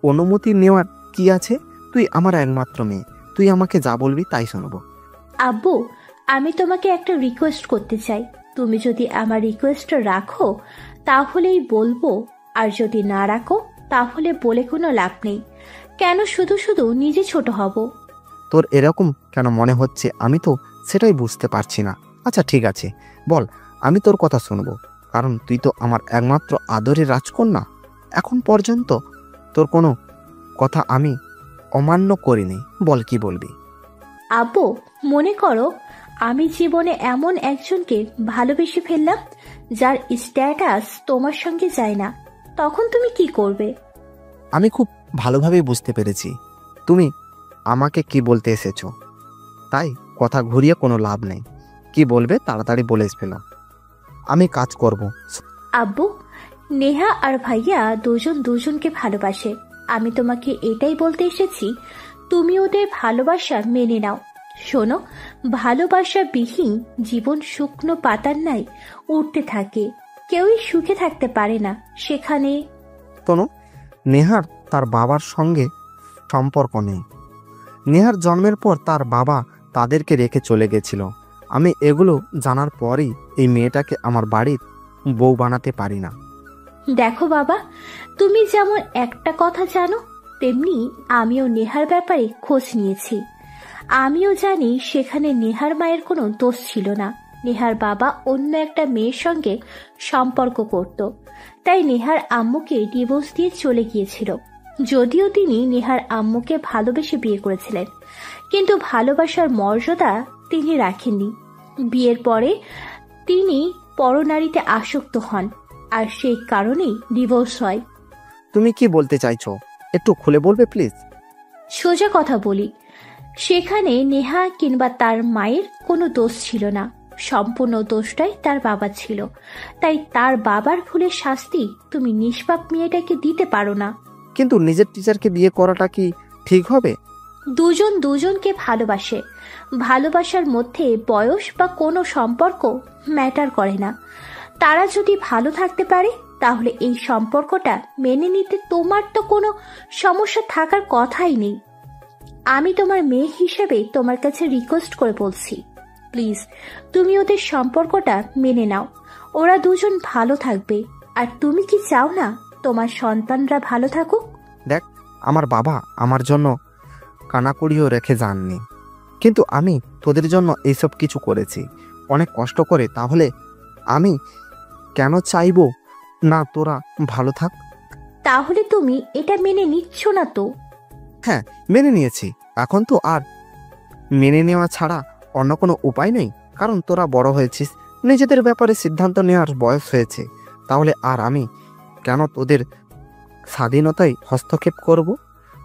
অনুমতি নেওয়ার কি আছে? তুই আমার একমাত্র মেয়ে, তুই আমাকে যা বলবি তাই শুনবো। আব্বু, আমি তোমাকে একটা রিকোয়েস্ট করতে চাই। তুমি যদি আমার রিকোয়েস্টটা রাখো তাহলেই বলবো, আর যদি না রাখো তাহলে বলে কোনো লাভ নেই। কেন শুধু শুধু নিজে ছোট হব? তোর এরকম কেন মনে হচ্ছে আমি তো সেটাই বুঝতে পারছি না। আচ্ছা ঠিক আছে, বল, আমি তোর কথা শুনবো, কারণ তুই তো আমার একমাত্র আদরের রাজকন্যা। এখন পর্যন্ত তোর কোনো কথা আমি অমান্য করিনি। বল, কি বলবি? আব্বু, মনে করো আমি জীবনে এমন একজনকে ভালোবেসে ফেললাম যার স্ট্যাটাস তোমার সঙ্গে যায় না, তখন তুমি কি করবে? আমি খুব ভালোভাবেই বুঝতে পেরেছি তুমি আমাকে কি বলতে এসেছো, তাই কথা ঘুরিয়ে কোনো লাভ নেই। কি বলবে তাড়াতাড়ি বলে ফেলো, আমি কাজ করব। আব্বু, নেহা আর ভাইয়া দুজন দুজনকে ভালোবাসে। আমি তোমাকে এটাই বলতে এসেছি, তুমি ওদের ভালোবাসা মেনে নাও। শোনো, ভালোবাসা বিহীন জীবন শুকনো পাতার নাই উঠতে থাকে, কেউই সুখে থাকতে পারে না সেখানে। তনু, নেহার তার বাবার সঙ্গে সম্পর্ক নেই। নেহার জন্মের পর তার বাবা তাদেরকে রেখে চলে গেছিল। আমি এগুলো জানার পরই এই মেয়েটাকে আমার বাড়ির বউ বানাতে পারি না। দেখো বাবা, তুমি যেমন একটা কথা জানো, তেমনি আমিও নেহার ব্যাপারে খোঁজ নিয়েছি। আমিও জানি সেখানে নেহার মায়ের কোনো দোষ ছিল না। নেহার বাবা অন্য একটা মেয়ের সঙ্গে সম্পর্ক করত, তাই নেহার আম্মুকে ডিভোর্স দিয়ে চলে গিয়েছিল। যদিও তিনি নেহার আম্মুকে ভালোবেসে বিয়ে করেছিলেন, কিন্তু ভালোবাসার মর্যাদা তিনি রাখেননি। বিয়ের পরে তিনি পরনারীতে আসক্ত হন, আর সেই কারণেই ডিভোর্স হয়। তুমি কি বলতে চাইছো, একটু খুলে বলবে প্লিজ? সোজা কথা বলি, সেখানে নেহা কিংবা তার মায়ের কোনো দোষ ছিল না, সম্পূর্ণ দোষটাই তার বাবা ছিল। তাই তার বাবার ভুলের শাস্তি তুমি নিষ্পাপ মেয়েটাকে দিতে পারো না। কিন্তু নিজের টিচারকে বিয়ে করাটা কি ঠিক হবে? দুজন দুজনকে ভালোবাসে, ভালোবাসার মধ্যে বয়স বা কোনো সম্পর্ক ম্যাটার করে না। তারা যদি ভালো থাকতে পারে তাহলে এই সম্পর্কটা মেনে নিতে তোমার তো কোনো সমস্যা থাকার কথাই নেই। আমি তোমার মেয়ে হিসেবে তোমার কাছে রিকোয়েস্ট করে বলছি, প্লিজ তুমি ওদের সম্পর্কটা মেনে নাও। ওরা দুজন ভালো থাকবে। আর তুমি কি চাও না তোমার সন্তানরা ভালো থাকুক? দেখ, আমার বাবা আমার জন্য কানাকড়িও রেখে যাননি, কিন্তু আমি তোদের জন্য এইসব কিছু করেছি অনেক কষ্ট করে। তাহলে আমি কেন চাইবো না তোরা ভালো থাক? তাহলে তুমি এটা মেনে নিচ্ছ না তো? হ্যাঁ, মেনে নিয়েছি। এখন তো আর মেনে নেওয়া ছাড়া অন্য কোনো উপায় নেই, কারণ তোরা বড় হয়েছিস, নিজেদের ব্যাপারে সিদ্ধান্ত নেওয়ার বয়স হয়েছে। তাহলে আর আমি কেন তোদের স্বাধীনতায় হস্তক্ষেপ করব?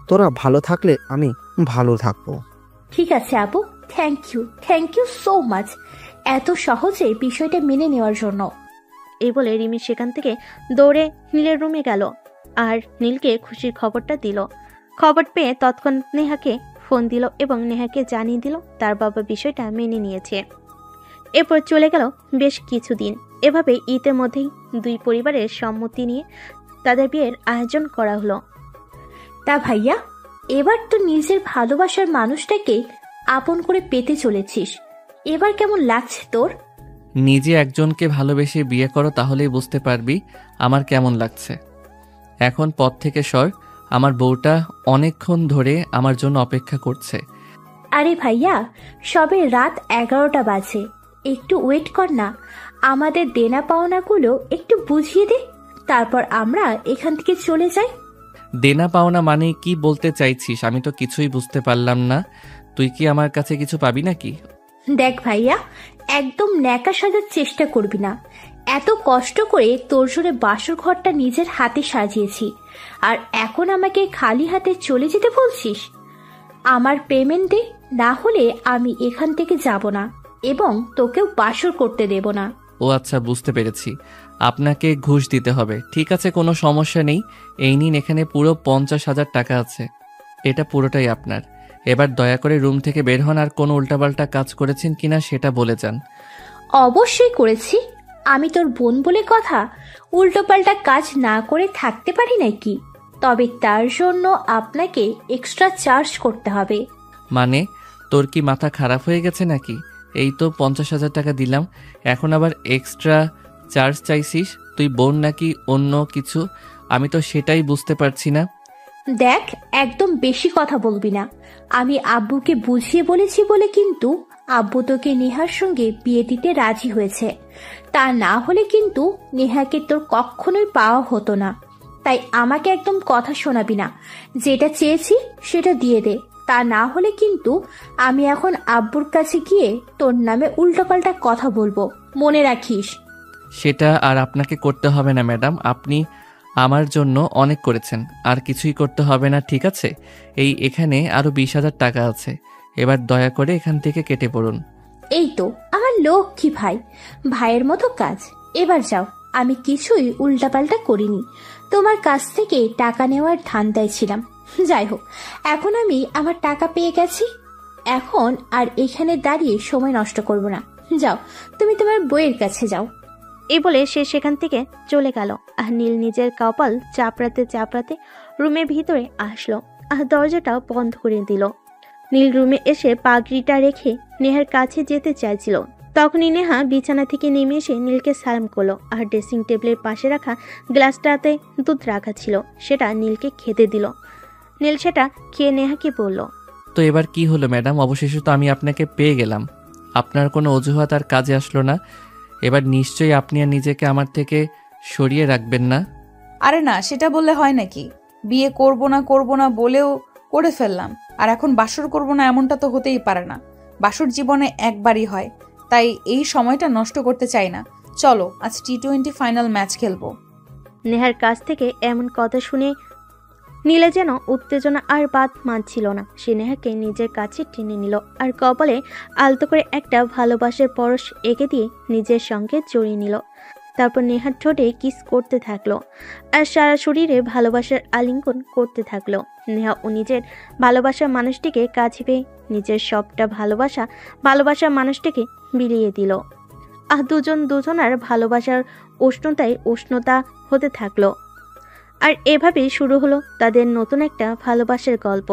তোরা ভালো থাকলে আমি ভালো থাকবো। ঠিক আছে আপু, থ্যাংক ইউ সো মাচ এত সহজে বিষয়টা মেনে নেওয়ার জন্য। এই বলে রিমি সেখান থেকে দৌড়ে নীলের রুমে গেল আর নীলকে খুশির খবরটা দিল। খবর পেয়ে তৎক্ষণাৎ নেহাকে ফোন দিল এবং নেহাকে জানিয়ে দিল তার বাবা বিষয়টা মেনে নিয়েছে। এরপর চলে গেল বেশ কিছুদিন। এভাবে ঈদের মধ্যেই দুই পরিবারের সম্মতি নিয়ে তাদের বিয়ের আয়োজন করা হলো। তা ভাইয়া, এবার তো নিজের ভালোবাসার মানুষটাকে আপন করে পেতে চলেছিস, এবার কেমন লাগছে তোর? নিজে একজনকে ভালোবেসে বিয়ে করো, তাহলেই বুঝতে পারবি আমার কেমন লাগছে। এখন পথ থেকে সর, আমার বউটা অনেকক্ষণ ধরে আমার জন্য অপেক্ষা করছে। আরে ভাইয়া, সবে রাত 11টা বাজে, একটু ওয়েট কর না। আমাদের দেনা পাওনাগুলো একটু বুঝিয়ে দে, তারপর আমরা এখান থেকে চলে যাই। দেনা পাওনা মানে কি বলতে চাইছিস? আমি তো কিছুই বুঝতে পারলাম না। তুই কি আমার কাছে কিছু পাবি নাকি? দেখ ভাইয়া, একদম ন্যাকা সাজার চেষ্টা করবি না। এত কষ্ট করে তোর জন্য বাসর ঘরটা নিজের হাতে সাজিয়েছি, আর এখন আমাকে খালি হাতে চলে যেতে বলছিস? আমার পেমেন্ট দে, না হলে আমি এখান থেকে যাব না এবং তোকেও বাসর করতে দেব না। ও আচ্ছা, বুঝতে পেরেছি, আপনাকে ঘুষ দিতে হবে। ঠিক আছে, কোনো সমস্যা নেই। এই নিন, এখানে পুরো 50,000 টাকা আছে, এটা পুরোটাই আপনার। এবার দয়া করে রুম থেকে বের হন, আর কোনো উল্টাপাল্টা কাজ করেছেন কিনা সেটা বলে যান। অবশ্যই করেছি, আমি তোর বোন বলে কথা উল্টোপাল্টা কাজ না করে থাকতে পারি নাকি? তবে তার জন্য আপনাকে এক্সট্রা চার্জ করতে হবে। মানে তোর কি মাথা খারাপ হয়ে গেছে নাকি? এই তো 50,000 টাকা দিলাম, এখন আবার এক্সট্রা চার্জ চাইছিস? তুই বোন নাকি অন্য কিছু? আমি তো সেটাই বুঝতে পারছি না। দেখ, একদম বেশি কথা বলবি না। আমি আব্বুকে বুঝিয়ে বলেছি বলে কিন্তু আব্বু তোকে নেহার সঙ্গে বিয়ে দিতে রাজি হয়েছে। তা না হলে কিন্তু নেহাকে তোর কখনোই পাওয়া হতো না। তাই আমাকে একদম কথা শোনাবি না, যেটা চেয়েছি সেটা দিয়ে দে। তা না হলে কিন্তু আমি এখন আব্বুর কাছে গিয়ে তোর নামে উল্টোপাল্টা কথা বলবো, মনে রাখিস। সেটা আর আপনাকে করতে হবে না ম্যাডাম, আপনি আমার জন্য অনেক করেছেন, আর কিছুই করতে হবে না। ঠিক আছে, এখানে আরো 20,000 টাকা আছে, এবার দয়া করে এখান থেকে কেটে পড়ুন। এই তো আমার লক্ষ্মী ভাই, ভাইয়ের মতো কাজ। এবার যাও, আমি কিছুই উল্টাপাল্টা করিনি, তোমার কাছ থেকে টাকা নেওয়ার ধান্দায় ছিলাম। যাই হোক, এখন আমি আমার টাকা পেয়ে গেছি, এখন আর এখানে দাঁড়িয়ে সময় নষ্ট করব না। যাও, তুমি তোমার বইয়ের কাছে যাও। এই বলে সে সেখান থেকে চলে গেল। আর নীল নিজের কপাল চাপড়াতে চাপড়াতে রুমের ভিতরে আসলো আর দরজাটাও বন্ধ করে দিল। নীল রুমে এসে পাগড়িটা রেখে নেহার কাছে যেতে চাইছিল, তখনই নেহা বিছানা থেকে নেমে এসে নীলকে সালাম করলো আর ড্রেসিং টেবিলের পাশে রাখা গ্লাসটাতে দুধ রাখা ছিল, সেটা নীলকে খেতে দিল। নীল সেটা খেয়ে নেহাকে বলল, তো এবার কি হলো ম্যাডাম? অবশেষে তো আমি আপনাকে পেয়ে গেলাম। আপনার কোনো অজুহাত আর কাজে আসলো না। এবার নিশ্চয়ই আপনি আর নিজেকে আমার থেকে সরিয়ে রাখবেন না। আরে না, সেটা বললে হয় নাকি? বিয়ে করব না বলেও করে ফেললাম, আর এখন বাসর করব না এমনটা তো হতেই পারে না। বাসর জীবনে একবারই হয়, তাই এই সময়টা নষ্ট করতে চাই না। চলো আজ T20 ফাইনাল ম্যাচ খেলবো। নেহার কাছ থেকে এমন কথা শুনে নীলা যেন উত্তেজনা আর বাদ মানছিল না। সে নেহাকে নিজের কাছে টেনে নিল আর কপালে আলতো করে একটা ভালোবাসার পরশ এঁকে দিয়ে নিজের সঙ্গে জড়িয়ে নিল। তারপর নেহার ঠোঁটে কিস করতে থাকলো আর সারা শরীরে ভালোবাসার আলিঙ্গন করতে থাকলো। নেহা ও নিজের ভালোবাসার মানুষটিকে কাছে পেয়ে নিজের সবটা ভালোবাসার মানুষটিকে বিলিয়ে দিল। আর দুজনার ভালোবাসার উষ্ণতা হতে থাকলো। আর এভাবেই শুরু হলো তাদের নতুন একটা ভালোবাসার গল্প।